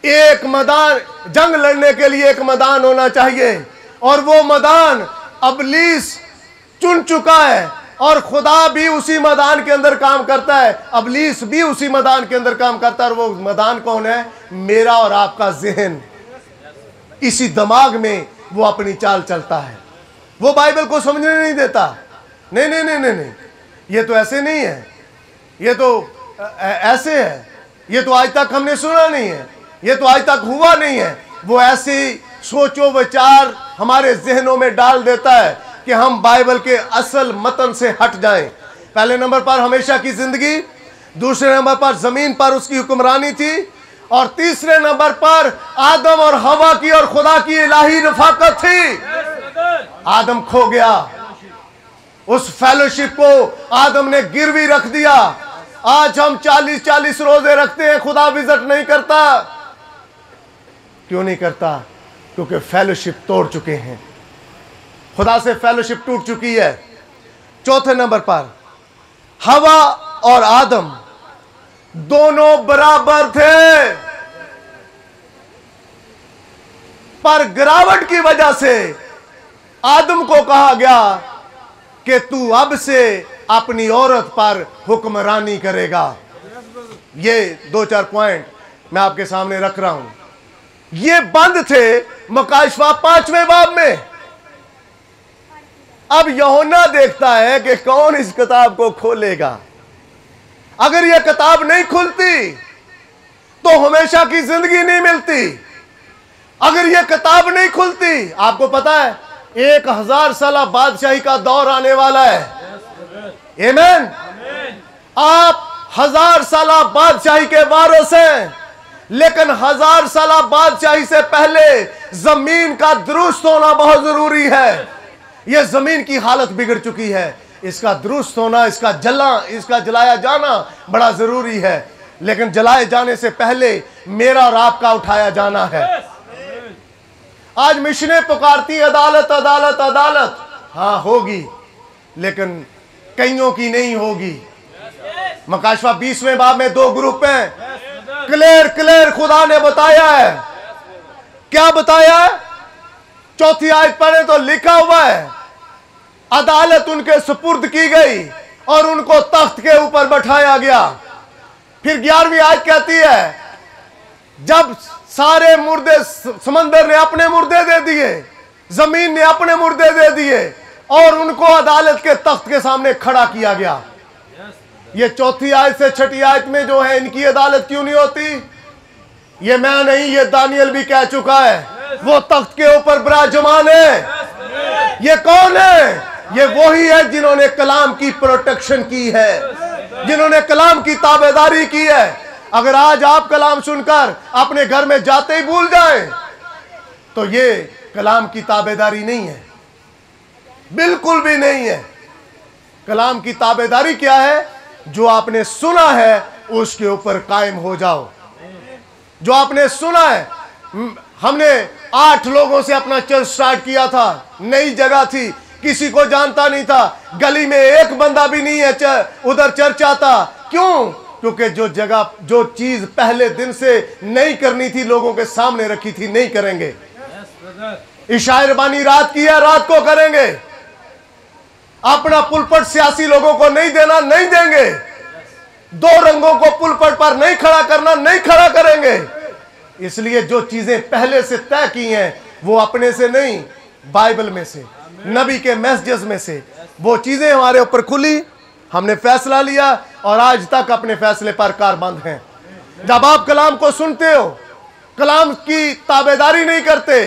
एक मैदान, जंग लड़ने के लिए एक मैदान होना चाहिए, और वो मैदान इब्लीस चुन चुका है। और खुदा भी उसी मैदान के अंदर काम करता है, अबलीस भी उसी मैदान के अंदर काम करता है। और वो मैदान कौन है? मेरा और आपका ज़हन। इसी दिमाग में वो अपनी चाल चलता है। वो बाइबल को समझने नहीं देता। नहीं नहीं नहीं नहीं नहीं, ये तो ऐसे नहीं है, ये तो ऐसे है, ये तो आज तक हमने सुना नहीं है, ये तो आज तक हुआ नहीं है। वो ऐसी सोचो विचार हमारे जहनों में डाल देता है कि हम बाइबल के असल मतन से हट जाएं। पहले नंबर पर हमेशा की जिंदगी, दूसरे नंबर पर जमीन पर उसकी हुक्मरानी थी, और तीसरे नंबर पर आदम और हवा की और खुदा की इलाही रफाकत थी। आदम खो गया, उस फेलोशिप को आदम ने गिरवी रख दिया। आज हम 40-40 रोजे रखते हैं, खुदा विजिट नहीं करता। क्यों नहीं करता? क्योंकि फेलोशिप तोड़ चुके हैं, खुदा से फेलोशिप टूट चुकी है। चौथे नंबर पर हवा और आदम दोनों बराबर थे, पर गिरावट की वजह से आदम को कहा गया कि तू अब से अपनी औरत पर हुक्मरानी करेगा। ये 2-4 पॉइंट मैं आपके सामने रख रहा हूं। ये बंद थे मुकाशवा 5वें बाब में। अब यूहन्ना देखता है कि कौन इस किताब को खोलेगा। अगर यह किताब नहीं खुलती तो हमेशा की जिंदगी नहीं मिलती। अगर यह किताब नहीं खुलती, आपको पता है 1000 साल बादशाही का दौर आने वाला है। आमीन। आप 1000 साल बादशाही के वारिस हैं, लेकिन 1000 साल बादशाही से पहले जमीन का दुरुस्त होना बहुत जरूरी है। यह जमीन की हालत बिगड़ चुकी है, इसका दुरुस्त होना, इसका जलाया जाना बड़ा जरूरी है। लेकिन जलाए जाने से पहले मेरा और आपका उठाया जाना है। आज मिशनें पुकारती अदालत अदालत अदालत, हाँ होगी, लेकिन कईयों की नहीं होगी। मकाशवा 20वें बाब में 2 ग्रुप हैं। क्लियर खुदा ने बताया है। क्या बताया है? 4थी आयत पढ़े तो लिखा हुआ है, अदालत उनके सुपुर्द की गई और उनको तख्त के ऊपर बैठाया गया। फिर 11वीं आयत कहती है, जब सारे मुर्दे, समंदर ने अपने मुर्दे दे दिए, जमीन ने अपने मुर्दे दे दिए, और उनको अदालत के तख्त के सामने खड़ा किया गया। ये 4थी आयत से 6ठी आयत में जो है, इनकी अदालत क्यों नहीं होती? ये मैं नहीं, ये दानियल भी कह चुका है। वो तख्त के ऊपर विराजमान है। ये कौन है? ये वही है जिन्होंने कलाम की प्रोटेक्शन की है, जिन्होंने कलाम की ताबेदारी की है। अगर आज आप कलाम सुनकर अपने घर में जाते ही भूल जाएं, तो ये कलाम की ताबेदारी नहीं है, बिल्कुल भी नहीं है। कलाम की ताबेदारी क्या है? जो आपने सुना है उसके ऊपर कायम हो जाओ। जो आपने सुना है, हमने 8 लोगों से अपना चर्च स्टार्ट किया था, नई जगह थी, किसी को जानता नहीं था, गली में एक बंदा भी नहीं है उधर चर्च आता। क्यों? क्योंकि जो जगह, जो चीज पहले दिन से नहीं करनी थी, लोगों के सामने रखी थी, नहीं करेंगे। इशायरबानी रात की है, रात को करेंगे। अपना पुलपट सियासी लोगों को नहीं देना, नहीं देंगे। 2 रंगों को पुलपट पर नहीं खड़ा करना, नहीं खड़ा करेंगे। इसलिए जो चीजें पहले से तय की हैं, वो अपने से नहीं, बाइबल में से, नबी के मैसेजेस में से वो चीजें हमारे ऊपर खुली, हमने फैसला लिया और आज तक अपने फैसले पर कारबंद हैं। जब आप कलाम को सुनते हो, कलाम की ताबेदारी नहीं करते,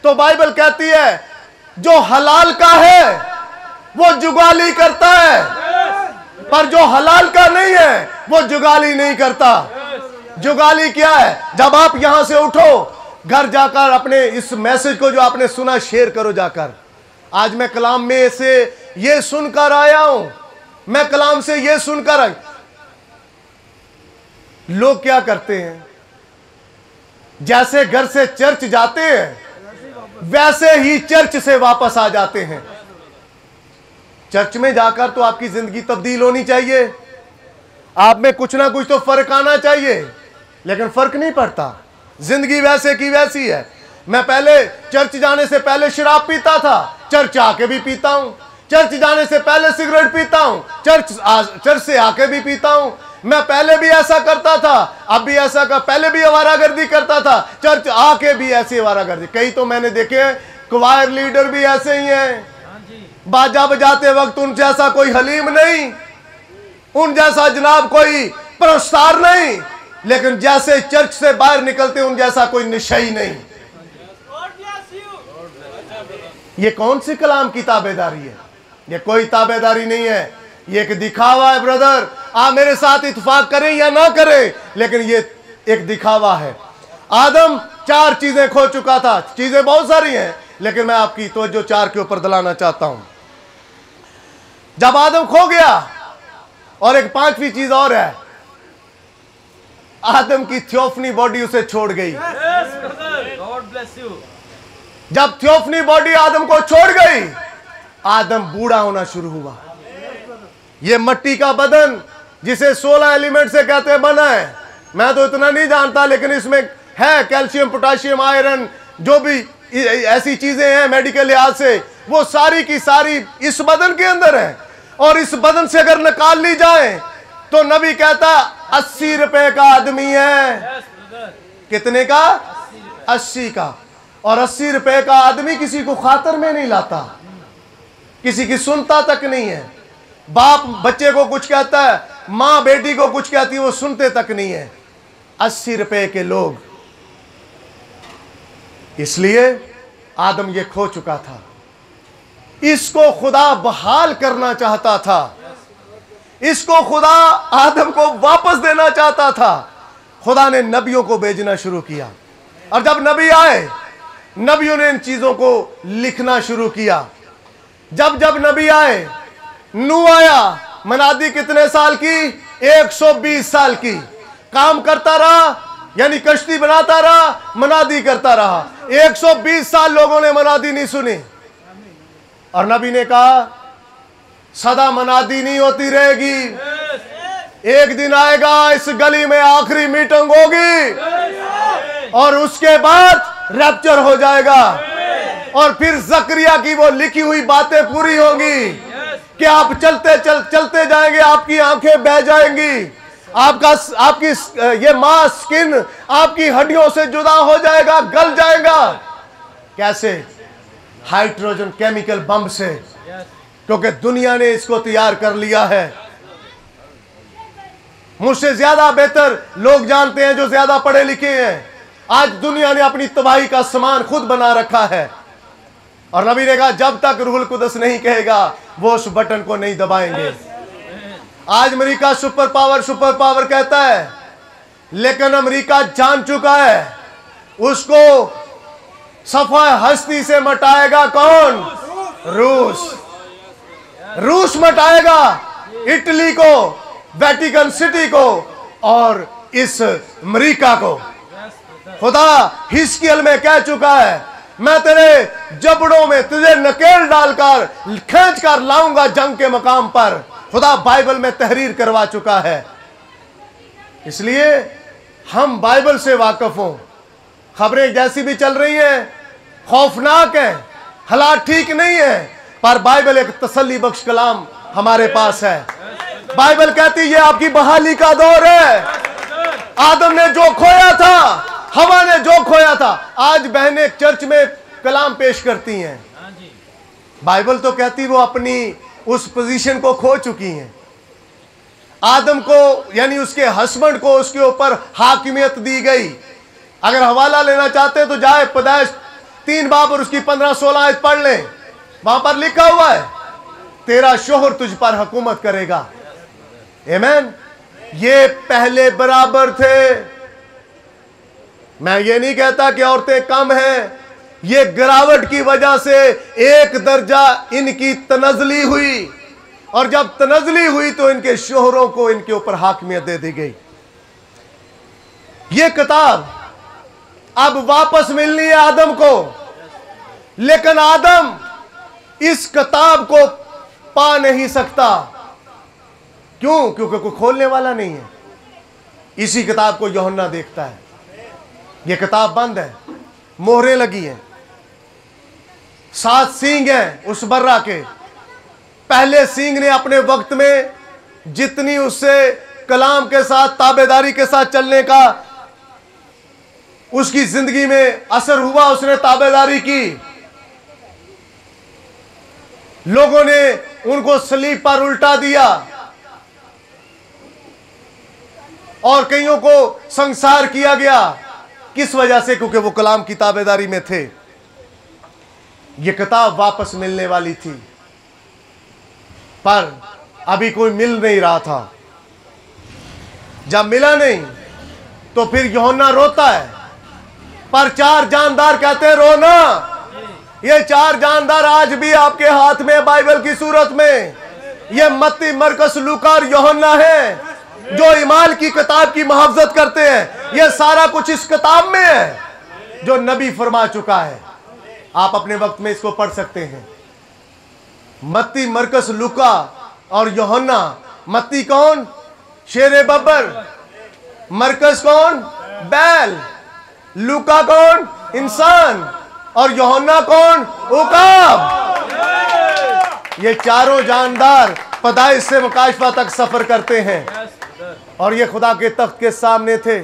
तो बाइबल कहती है जो हलाल का है वो जुगाली करता है, पर जो हलाल का नहीं है वो जुगाली नहीं करता। जुगाली क्या है? जब आप यहां से उठो, घर जाकर अपने इस मैसेज को जो आपने सुना शेयर करो जाकर। आज मैं कलाम में से ये सुनकर आया हूं, मैं कलाम से ये सुनकर आया। लोग क्या करते हैं? जैसे घर से चर्च जाते हैं वैसे ही चर्च से वापस आ जाते हैं। चर्च में जाकर तो आपकी जिंदगी तब्दील होनी चाहिए, आप में कुछ ना कुछ तो फर्क आना चाहिए, लेकिन फर्क नहीं पड़ता, जिंदगी वैसे की वैसी है। मैं पहले चर्च जाने से पहले शराब पीता था, चर्च आके भी पीता हूं। चर्च जाने से पहले सिगरेट पीता हूं, चर्च से आके भी पीता हूं, मैं पहले भी ऐसा करता था, अब भी ऐसा कर, पहले भी आवारागर्दी करता था, चर्च आके भी ऐसी आवारागर्दी। कई तो मैंने देखे क्वायर लीडर भी ऐसे ही हैं, बाजा बजाते वक्त उन जैसा कोई हलीम नहीं, उन जैसा जनाब कोई प्रस्तार नहीं, लेकिन जैसे चर्च से बाहर निकलते उन जैसा कोई निशाई नहीं। ये कौन सी कलाम की ताबेदारी है? ये कोई ताबेदारी नहीं है, ये एक दिखावा है ब्रदर। आप मेरे साथ इत्तेफाक करें या ना करें, लेकिन ये एक दिखावा है। आदम 4 चीजें खो चुका था, चीजें बहुत सारी हैं, लेकिन मैं आपकी तवज्जो 4 के ऊपर दिलाना चाहता हूं। जब आदम खो गया, और एक 5वीं चीज और है, आदम की थियोफनी बॉडी उसे छोड़ गई। जब थियोफनी बॉडी आदम को छोड़ गई, आदम बूढ़ा होना शुरू हुआ। ये मिट्टी का बदन जिसे 16 एलिमेंट से कहते हैं बना है, मैं तो इतना नहीं जानता, लेकिन इसमें है कैल्शियम, पोटाशियम, आयरन, जो भी ऐसी चीजें हैं मेडिकल लिहाज से, वो सारी की सारी इस बदन के अंदर है। और इस बदन से अगर निकाल ली जाए तो नबी कहता 80 रुपए का आदमी है। कितने का? 80 का। और 80 रुपए का आदमी किसी को खातर में नहीं लाता, किसी की सुनता तक नहीं है। बाप बच्चे को कुछ कहता है, माँ बेटी को कुछ कहती है, वो सुनते तक नहीं है। 80 रुपए के लोग। इसलिए आदम ये खो चुका था, इसको खुदा बहाल करना चाहता था, इसको खुदा आदम को वापस देना चाहता था। खुदा ने नबियों को भेजना शुरू किया, और जब नबी आए, नबियों ने इन चीजों को लिखना शुरू किया। जब जब नबी आए, नूह आया, मनादी कितने साल की? 120 साल की। काम करता रहा, यानी कश्ती बनाता रहा, मनादी करता रहा। 120 साल लोगों ने मनादी नहीं सुनी, और नबी ने कहा सदा मनादी नहीं होती रहेगी, एक दिन आएगा इस गली में आखिरी मीटिंग होगी, और उसके बाद रैप्चर हो जाएगा, और फिर जकरिया की वो लिखी हुई बातें पूरी होंगी कि आप चलते जाएंगे, आपकी आंखें बह जाएंगी, आपकी ये मांस, स्किन आपकी हड्डियों से जुदा हो जाएगा, गल जाएगा। कैसे? हाइड्रोजन केमिकल बम से, क्योंकि दुनिया ने इसको तैयार कर लिया है। मुझसे ज्यादा बेहतर लोग जानते हैं जो ज्यादा पढ़े लिखे हैं। आज दुनिया ने अपनी तबाही का सामान खुद बना रखा है, और नबी ने कहा जब तक रूहुल कुदस नहीं कहेगा वो उस बटन को नहीं दबाएंगे। आज अमेरिका सुपर पावर कहता है, लेकिन अमेरिका जान चुका है उसको सफा हस्ती से मटाएगा कौन? रूस मटाएगा इटली को, वेटिकन सिटी को, और इस अमेरिका को। खुदा हिस्कियल में कह चुका है, मैं तेरे जबड़ों में तुझे नकेल डालकर खींच कर लाऊंगा जंग के मकाम पर। खुदा बाइबल में तहरीर करवा चुका है। इसलिए हम बाइबल से वाकिफ हों। खबरें जैसी भी चल रही हैं, खौफनाक हैं, हालात ठीक नहीं है, पर बाइबल एक तसल्ली बख्श कलाम हमारे पास है। बाइबल कहती है ये आपकी बहाली का दौर है। आदम ने जो खोया था, हवा ने जो खोया था, आज बहनें चर्च में कलाम पेश करती हैं। बाइबल तो कहती वो अपनी उस पोजीशन को खो चुकी हैं। आदम को, यानी उसके हस्बैंड को, उसके ऊपर हाकिमियत दी गई। अगर हवाला लेना चाहते हैं तो जाए पैदाइश 3 बाब और उसकी 15-16 आयत पढ़ लें। वहां पर लिखा हुआ है तेरा शोहर तुझ पर हुकूमत करेगा। आमीन। ये पहले बराबर थे। मैं ये नहीं कहता कि औरतें कम हैं, ये गिरावट की वजह से एक दर्जा इनकी तनज़ली हुई, और जब तनज़ली हुई तो इनके शोहरों को इनके ऊपर हाकिमियत दे दी गई। ये किताब अब वापस मिलनी है आदम को, लेकिन आदम इस किताब को पा नहीं सकता। क्यों? क्योंकि कोई खोलने वाला नहीं है। इसी किताब को यूहन्ना देखता है, यह किताब बंद है, मोहरें लगी हैं, 7 सींग हैं उस बर्रा के, पहले सिंह ने अपने वक्त में जितनी उससे कलाम के साथ ताबेदारी के साथ चलने का उसकी जिंदगी में असर हुआ, उसने ताबेदारी की। लोगों ने उनको सलीब पर उल्टा दिया और कईयों को संसार किया गया। किस वजह से? क्योंकि वो कलाम की ताबेदारी में थे। ये किताब वापस मिलने वाली थी, पर अभी कोई मिल नहीं रहा था। जब मिला नहीं तो फिर यूहन्ना रोता है, पर 4 जानदार कहते हैं रोना। ये 4 जानदार आज भी आपके हाथ में बाइबल की सूरत में। ये मत्ती, मरकुस, लूका और यूहन्ना है जो ईमान की किताब की मुहाफ़ज़त करते हैं। ये सारा कुछ इस किताब में है जो नबी फरमा चुका है। आप अपने वक्त में इसको पढ़ सकते हैं। मत्ती, मरकुस, लूका और यूहन्ना। मत्ती कौन? शेरे बब्बर। मरकुस कौन? बैल। लूका कौन? इंसान। और यूहन्ना कौन? उकाब। ये चारों जानदार पैदाइश से मुकाशफा तक सफर करते हैं और ये खुदा के तख्त के सामने थे।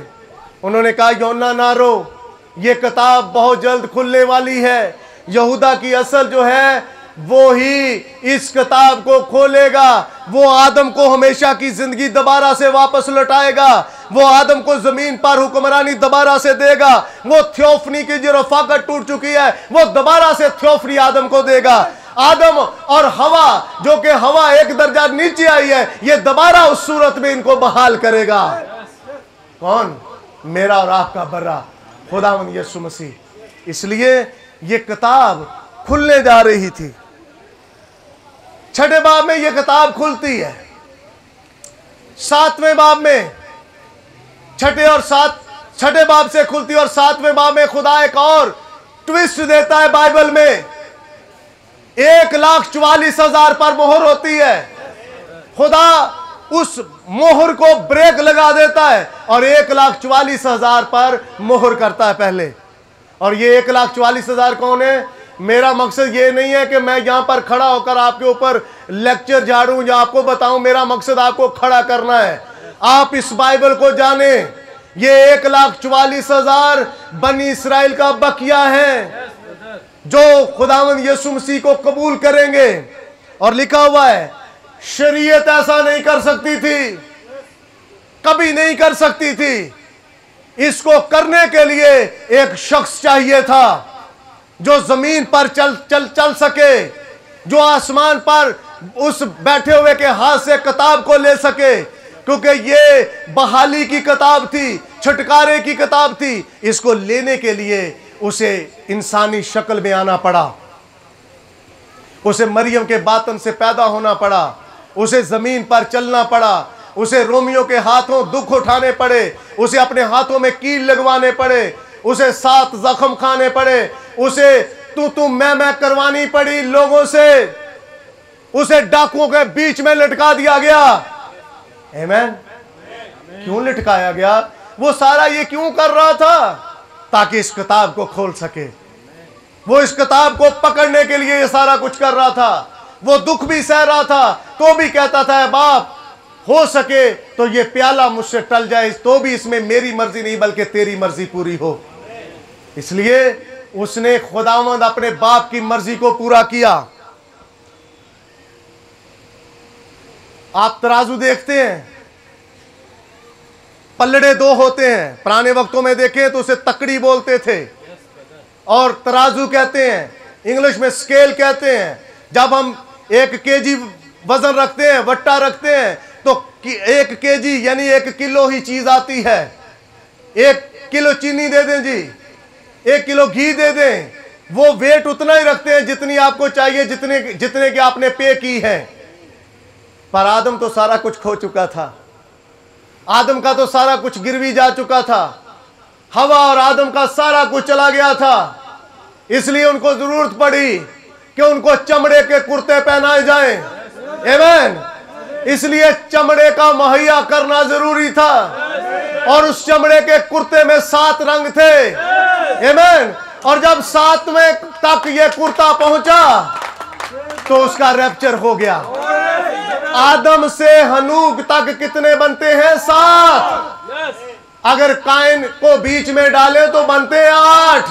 उन्होंने कहा यूहन्ना ना रो, ये किताब बहुत जल्द खुलने वाली है। यहूदा की असल जो है वो ही इस किताब को खोलेगा। वो आदम को हमेशा की जिंदगी दोबारा से वापस लौटाएगा। वो आदम को जमीन पर हुक्मरानी दोबारा से देगा। वो थियोफनी की जो रफाकत टूट चुकी है वो दोबारा से थियोफनी आदम को देगा। आदम और हवा, जो कि हवा एक दर्जा नीचे आई है, ये दोबारा उस सूरत में इनको बहाल करेगा। कौन? मेरा और आपका बर्रा खुदावंद यीशु मसीह। इसलिए ये किताब खुलने जा रही थी। 6ठे बाब में ये किताब खुलती है। 7वें बाब में, 6ठे बाब से खुलती है और 7वें बाब में खुदा एक और ट्विस्ट देता है। बाइबल में 1,44,000 पर मोहर होती है। खुदा उस मोहर को ब्रेक लगा देता है और 1,44,000 पर मोहर करता है पहले। और ये 1,44,000 कौन है? मेरा मकसद ये नहीं है कि मैं यहां पर खड़ा होकर आपके ऊपर लेक्चर झाड़ूं या आपको बताऊं। मेरा मकसद आपको खड़ा करना है। आप इस बाइबल को जाने। ये 1,44,000 बनी इस्राएल का बकिया है जो खुदावंद यीशु मसीह को कबूल करेंगे। और लिखा हुआ है शरीयत ऐसा नहीं कर सकती थी, कभी नहीं कर सकती थी। इसको करने के लिए एक शख्स चाहिए था जो जमीन पर चल सके, जो आसमान पर उस बैठे हुए के हाथ से किताब को ले सके, क्योंकि ये बहाली की किताब थी, छुटकारे की किताब थी। इसको लेने के लिए उसे इंसानी शक्ल में आना पड़ा, उसे मरियम के बातन से पैदा होना पड़ा, उसे जमीन पर चलना पड़ा, उसे रोमियों के हाथों दुख उठाने पड़े, उसे अपने हाथों में कील लगवाने पड़े, उसे 7 जख्म खाने पड़े, उसे तू मैं करवानी पड़ी लोगों से, उसे डाकुओं के बीच में लटका दिया गया। आमीन। क्यों लटकाया गया? वो सारा ये क्यों कर रहा था? ताकि इस किताब को खोल सके। वो इस किताब को पकड़ने के लिए ये सारा कुछ कर रहा था। वो दुख भी सह रहा था तो भी कहता था बाप हो सके तो ये प्याला मुझसे टल जाए, तो भी इसमें मेरी मर्जी नहीं बल्कि तेरी मर्जी पूरी हो। इसलिए उसने खुदावंद अपने बाप की मर्जी को पूरा किया। आप तराजू देखते हैं, पल्लड़े 2 होते हैं। पुराने वक्तों में देखें तो उसे तकड़ी बोलते थे और तराजू कहते हैं, इंग्लिश में स्केल कहते हैं। जब हम 1 केजी वजन रखते हैं, वट्टा रखते हैं, तो 1 केजी यानी 1 किलो ही चीज आती है। 1 किलो चीनी दे दें जी, 1 किलो घी दे दें, वो वेट उतना ही रखते हैं जितनी आपको चाहिए, जितने की आपने पे की है। पर आदम तो सारा कुछ खो चुका था। आदम का तो सारा कुछ गिरवी जा चुका था। हवा और आदम का सारा कुछ चला गया था। इसलिए उनको जरूरत पड़ी कि उनको चमड़े के कुर्ते पहनाए जाएं। आमीन। इसलिए चमड़े का मुहैया करना जरूरी था और उस चमड़े के कुर्ते में 7 रंग थे। आमीन। और जब 7वें तक ये कुर्ता पहुंचा तो उसका रैप्चर हो गया। आदम से हनूक तक कितने बनते हैं? 7। अगर काइन को बीच में डाले तो बनते हैं 8।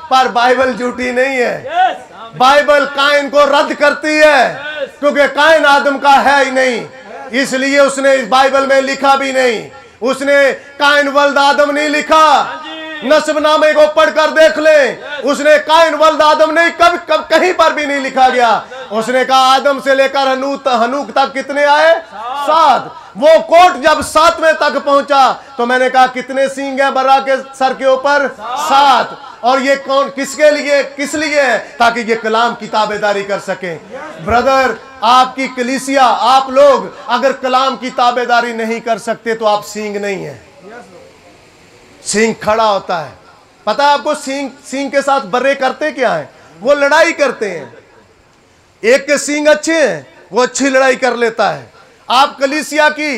पर बाइबल झूठी नहीं है। बाइबल काइन को रद्द करती है, क्योंकि काइन आदम का है ही नहीं, इसलिए उसने इस बाइबल में लिखा भी नहीं। उसने काइन वल्द आदम नहीं लिखा। नस्बनामे को पढ़कर देख ले, उसने काइन वल्द आदम नहीं कब कहीं पर भी नहीं लिखा गया। उसने कहा आदम से लेकर हनूक तक कितने आए? 7। वो कोट जब 7वें तक पहुंचा तो मैंने कहा कितने सींग हैं बर्रा के सर के ऊपर? 7। और ये कौन, किसके लिए, किस लिए है? ताकि ये कलाम की ताबेदारी कर सके। ब्रदर, आपकी कलीसिया, आप लोग अगर कलाम की ताबेदारी नहीं कर सकते तो आप सींग नहीं है। सींग खड़ा होता है। पता है आपको सींग के साथ बर्रे करते क्या है? वो लड़ाई करते हैं। एक के सींग अच्छे हैं, वो अच्छी लड़ाई कर लेता है। आप कलीसिया की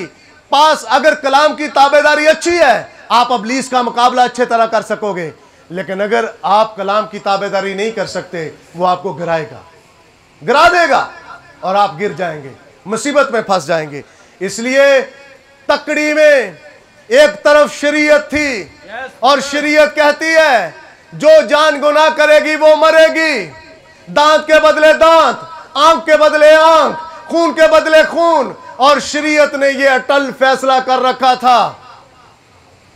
पास अगर कलाम की ताबेदारी अच्छी है, आप इब्लीस का मुकाबला अच्छे तरह कर सकोगे। लेकिन अगर आप कलाम की ताबेदारी नहीं कर सकते, वो आपको गिरा देगा और आप गिर जाएंगे, मुसीबत में फंस जाएंगे। इसलिए तकड़ी में एक तरफ शरीयत थी और शरीयत कहती है जो जान गुनाह करेगी वो मरेगी। दांत के बदले दांत, आंख के बदले आंख, खून के बदले खून। और शरीयत ने यह अटल फैसला कर रखा था,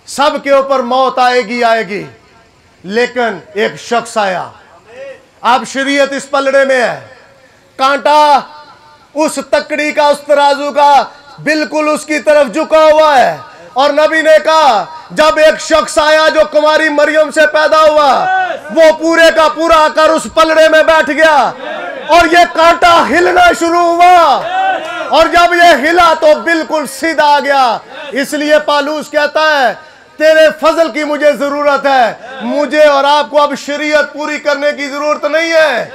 सबके ऊपर मौत आएगी आएगी। लेकिन एक शख्स आया। अब शरीयत इस पलड़े में है, कांटा उस तकड़ी का, उस तराजू का बिल्कुल उसकी तरफ झुका हुआ है। और नबी ने कहा जब एक शख्स आया जो कुमारी मरियम से पैदा हुआ, वो पूरे का पूरा आकर उस पलड़े में बैठ गया और ये कांटा हिलना शुरू हुआ। और जब ये हिला तो बिल्कुल सीधा आ गया। इसलिए पालूस कहता है तेरे फजल की मुझे जरूरत है। मुझे और आपको अब शरीयत पूरी करने की जरूरत नहीं है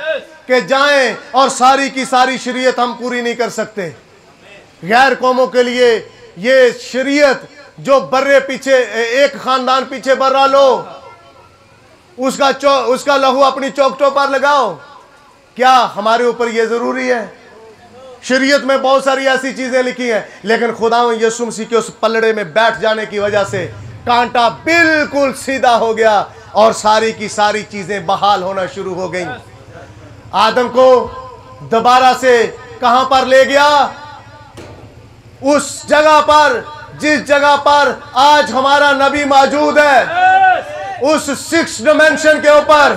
कि जाएं और सारी की सारी शरीयत हम पूरी नहीं कर सकते। गैर कौमों के लिए ये शरीयत जो बर्रे पीछे, एक खानदान पीछे बर्रा लो, उसका लहू अपनी चौखटों पर लगाओ, क्या हमारे ऊपर यह जरूरी है? शरीयत में बहुत सारी ऐसी चीजें लिखी हैं, लेकिन खुदावंद यीशु मसीह के उस पलड़े में बैठ जाने की वजह से कांटा बिल्कुल सीधा हो गया और सारी की सारी चीजें बहाल होना शुरू हो गई। आदम को दोबारा से कहां पर ले गया? उस जगह पर जिस जगह पर आज हमारा नबी मौजूद है, उस 6 डिमेंशन के ऊपर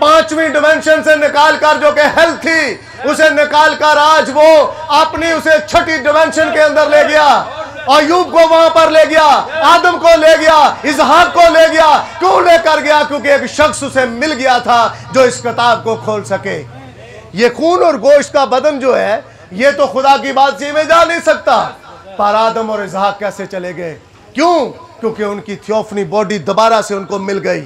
5वीं डिमेंशन से निकालकर, जो कि हेल्थ थी, उसे निकालकर आज वो अपनी उसे 6ठी डिमेंशन के अंदर ले गया। अय्यूब को वहां पर ले गया, आदम को ले गया, इसहाक को ले गया। क्यों लेकर गया? क्योंकि एक शख्स उसे मिल गया था जो इस किताब को खोल सके। ये खून और गोश्त का बदन जो है, ये तो खुदा की बात में जा नहीं सकता। पर आदम और इसहाक कैसे चले गए? क्यों? क्योंकि उनकी थियोफनी बॉडी दोबारा से उनको मिल गई।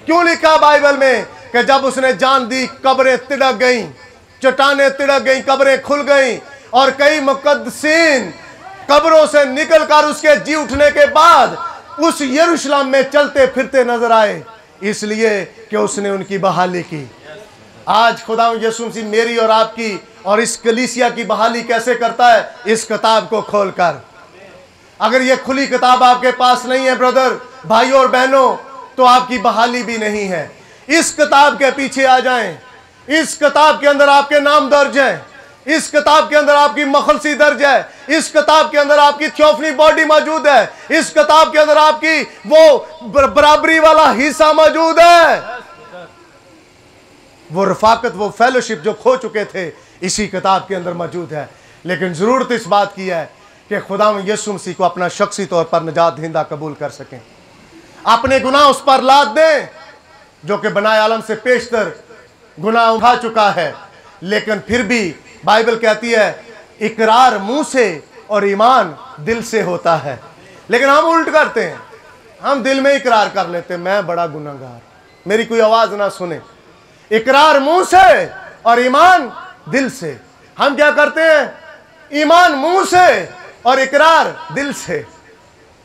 क्यों लिखा बाइबल में कि जब उसने जान दी कब्रें तिड़क गई, चट्टानें तिड़क गई, कब्रें खुल गई और कई मुकद्दसीन कब्रों से निकलकर उसके जी उठने के बाद उस यरूशलेम में चलते फिरते नजर आए, इसलिए कि उसने उनकी बहाली की। आज खुदावंद यीशु मसीह मेरी और आपकी और इस कलीसिया की बहाली कैसे करता है? इस किताब को खोलकर। अगर ये खुली किताब आपके पास नहीं है ब्रदर, भाइयों और बहनों, तो आपकी बहाली भी नहीं है। इस किताब के पीछे आ जाएं। इस किताब के अंदर आपके नाम दर्ज है, इस किताब के अंदर आपकी मखलसी दर्ज है, इस किताब के अंदर आपकी थियोफनी बॉडी मौजूद है, इस किताब के अंदर आपकी वो बराबरी वाला हिस्सा मौजूद है। वो रफाकत, वो फेलोशिप जो खो चुके थे, इसी किताब के अंदर मौजूद है। लेकिन जरूरत इस बात की है कि खुदावंद यीशु मसीह को अपना शख्सी तौर पर निजात दहिंदा कबूल कर सकें। अपने गुनाह उस पर लाद दें जो कि बनाए आलम से पेशतर गुनाह उठा चुका है। लेकिन फिर भी बाइबल कहती है इकरार मुंह से और ईमान दिल से होता है। लेकिन हम उल्ट करते हैं, हम दिल में इकरार कर लेते हैं मैं बड़ा गुनाहगार, मेरी कोई आवाज ना सुने। इकरार मुंह से और ईमान दिल से। हम क्या करते हैं? ईमान मुंह से और इकरार दिल से।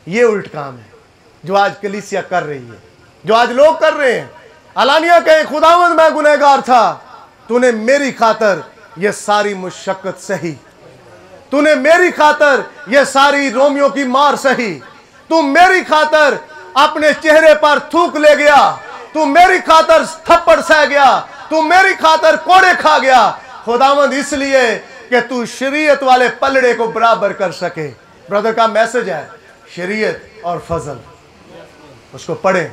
ये उल्ट काम है जो आज कलीसिया कर रही है, जो आज लोग कर रहे हैं। अलानिया कहे खुदावंद मैं गुनहगार था, तूने मेरी खातर ये सारी मुशक्कत सही, तूने मेरी खातर ये सारी रोमियों की मार सही, तू मेरी खातर अपने चेहरे पर थूक ले गया, तू मेरी खातर थप्पड़ सह गया, तू मेरी खातर कोड़े खा गया खुदावंद, इसलिए कि तू शरीयत वाले पलड़े को बराबर कर सके। ब्रदर का मैसेज है शरीयत और फजल, उसको पढ़ें।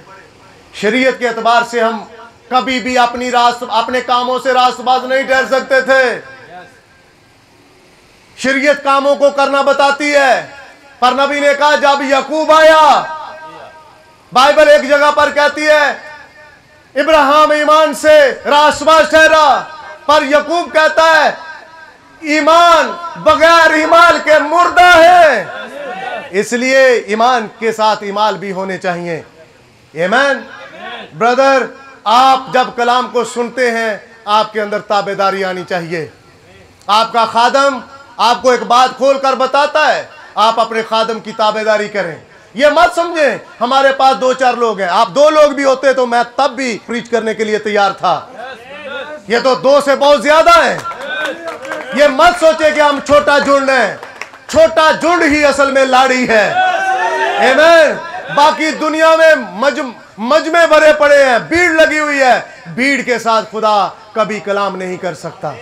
शरीयत के एतबार से हम कभी भी अपने कामों से रास्तबाज नहीं ठहर सकते थे। शरीयत कामों को करना बताती है, पर नबी ने कहा जब याकूब आया, बाइबल एक जगह पर कहती है इब्राहिम ईमान से रास्तबाज ठहरा, पर याकूब कहता है ईमान बगैर ईमाल के मुर्दा है। इसलिए ईमान के साथ ईमाल भी होने चाहिए। आमीन। ब्रदर, आप जब कलाम को सुनते हैं आपके अंदर ताबेदारी आनी चाहिए। आपका खादम आपको एक बात खोल कर बताता है, आप अपने खादम की ताबेदारी करें। ये मत समझें हमारे पास 2-4 लोग हैं, आप 2 लोग भी होते तो मैं तब भी प्रीच करने के लिए तैयार था। ये तो 2 से बहुत ज्यादा है। ये मत सोचे कि हम छोटा झुंड हैं, छोटा झुंड ही असल में लाड़ी है। आमीन। बाकी दुनिया में मजमे भरे पड़े हैं, भीड़ लगी हुई है, भीड़ के साथ खुदा कभी कलाम नहीं कर सकता।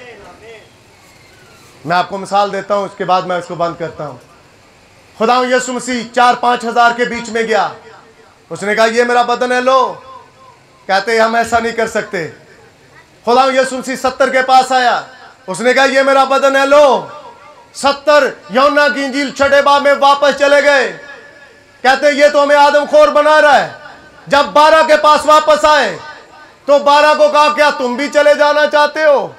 मैं आपको मिसाल देता हूं, उसके बाद मैं इसको बंद करता हूं। खुदा यीशु मसीह 4-5 हजार के बीच में गया, उसने कहा ये मेरा बदन है, लो। कहते हम ऐसा नहीं कर सकते। खुदा यीशु मसीह 70 के पास आया, उसने कहा ये मेरा बदन है, लो। 70 यूहन्ना की इंजील 6 बाब में वापस चले गए, कहते ये तो हमें आदमखोर बना रहा है। जब 12 के पास वापस आए तो 12 को कहा क्या तुम भी चले जाना चाहते हो?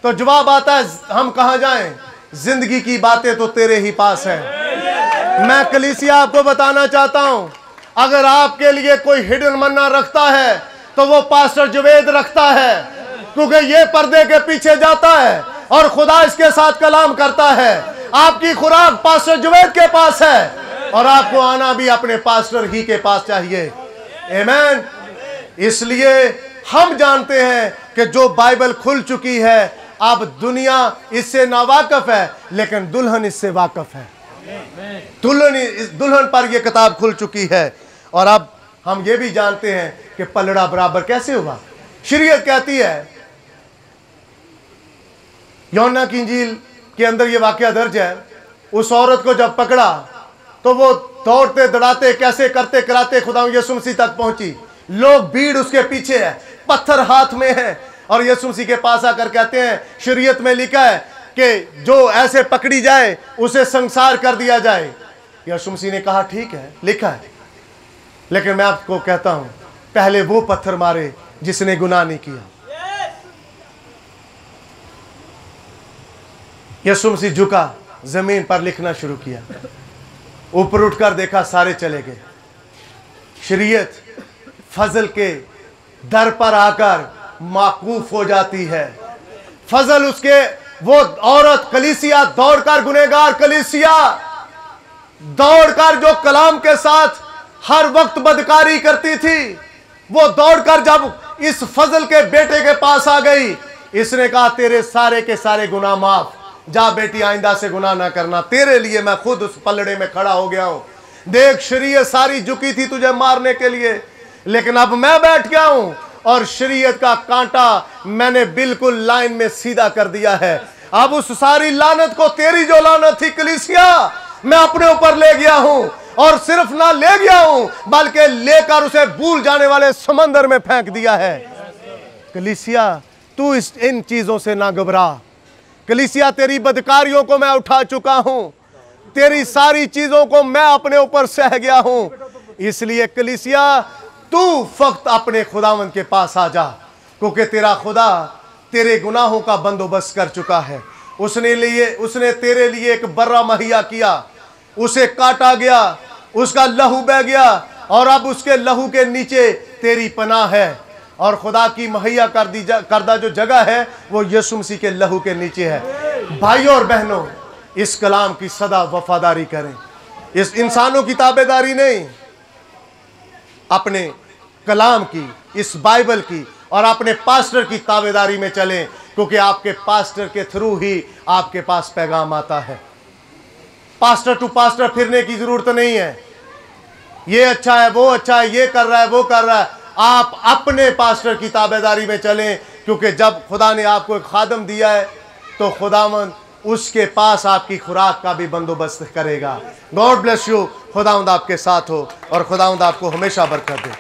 तो जवाब आता है हम कहां जाएं, जिंदगी की बातें तो तेरे ही पास है। मैं कलीसिया आपको बताना चाहता हूं, अगर आपके लिए कोई हिडन मन्ना रखता है तो वो पास्टर जुवेद रखता है, क्योंकि ये पर्दे के पीछे जाता है और खुदा इसके साथ कलाम करता है। आपकी खुराक पास्टर जुवेद के पास है और आपको आना भी अपने पास्टर ही के पास चाहिए। आमीन। इसलिए हम जानते हैं कि जो बाइबल खुल चुकी है, अब दुनिया इससे नावाकिफ है, लेकिन दुल्हन इससे वाकिफ है। दुल्हन पर यह किताब खुल चुकी है। और अब हम ये भी जानते हैं कि पलड़ा बराबर कैसे हुआ। शरीयत कहती है, यूहन्ना की इंजील के अंदर यह वाकया दर्ज है, उस औरत को जब पकड़ा तो वो दौड़ते दौड़ाते कैसे करते कराते खुदा यीशु मसीह तक पहुंची। लोग भीड़ उसके पीछे है, पत्थर हाथ में है, और यीशु मसीह के पास आकर कहते हैं शरीयत में लिखा है कि जो ऐसे पकड़ी जाए उसे संसार कर दिया जाए। यीशु मसीह ने कहा ठीक है, लिखा है, लेकिन मैं आपको कहता हूं पहले वो पत्थर मारे जिसने गुनाह नहीं किया। यीशु मसीह झुका, जमीन पर लिखना शुरू किया, ऊपर उठकर देखा सारे चले गए। शरीयत फजल के दर पर आकर माकूफ हो जाती है। फजल उसके वो औरत कलीसिया दौड़कर, गुनहगार कलीसिया दौड़कर जो कलाम के साथ हर वक्त बदकारी करती थी, वो दौड़कर जब इस फजल के बेटे के पास आ गई, इसने कहा तेरे सारे के सारे गुनाह माफ, जा बेटी आइंदा से गुनाह ना करना, तेरे लिए मैं खुद उस पलड़े में खड़ा हो गया हूं। देख शरीयत सारी झुकी थी तुझे मारने के लिए, लेकिन अब मैं बैठ गया हूं और शरीयत का कांटा मैंने बिल्कुल लाइन में सीधा कर दिया है। अब उस सारी लानत को, तेरी जो लानत थी कलीसिया, मैं अपने ऊपर ले गया हूं, और सिर्फ ना ले गया हूं बल्कि लेकर उसे भूल जाने वाले समंदर में फेंक दिया है। कलीसिया तू इन चीजों से ना घबरा। कलीसिया तेरी बदकारियों को मैं उठा चुका हूं, तेरी सारी चीजों को मैं अपने ऊपर सह गया हूं। इसलिए कलीसिया तू फक्त अपने खुदावंद के पास आ जा, क्योंकि तेरा खुदा तेरे गुनाहों का बंदोबस्त कर चुका है। उसने तेरे लिए एक बर्रा मुहैया किया, उसे काटा गया, उसका लहू बह गया, और अब उसके लहू के नीचे तेरी पनाह है। और खुदा की मुहैया करदा जो जगह है वो यीशु मसीह के लहू के नीचे है। भाइयों और बहनों, इस कलाम की सदा वफादारी करें, इस इंसानों की ताबेदारी नहीं, अपने कलाम की, इस बाइबल की और अपने पास्टर की ताबेदारी में चलें, क्योंकि आपके पास्टर के थ्रू ही आपके पास पैगाम आता है। पास्टर टू पास्टर फिरने की जरूरत नहीं है, ये अच्छा है, वो अच्छा है, ये कर रहा है, वो कर रहा है। आप अपने पास्टर की ताबेदारी में चलें, क्योंकि जब खुदा ने आपको एक खादम दिया है तो खुदावंद उसके पास आपकी खुराक का भी बंदोबस्त करेगा। God bless you. खुदावंद आपके साथ हो और खुदावंद आपको हमेशा बरकत दे।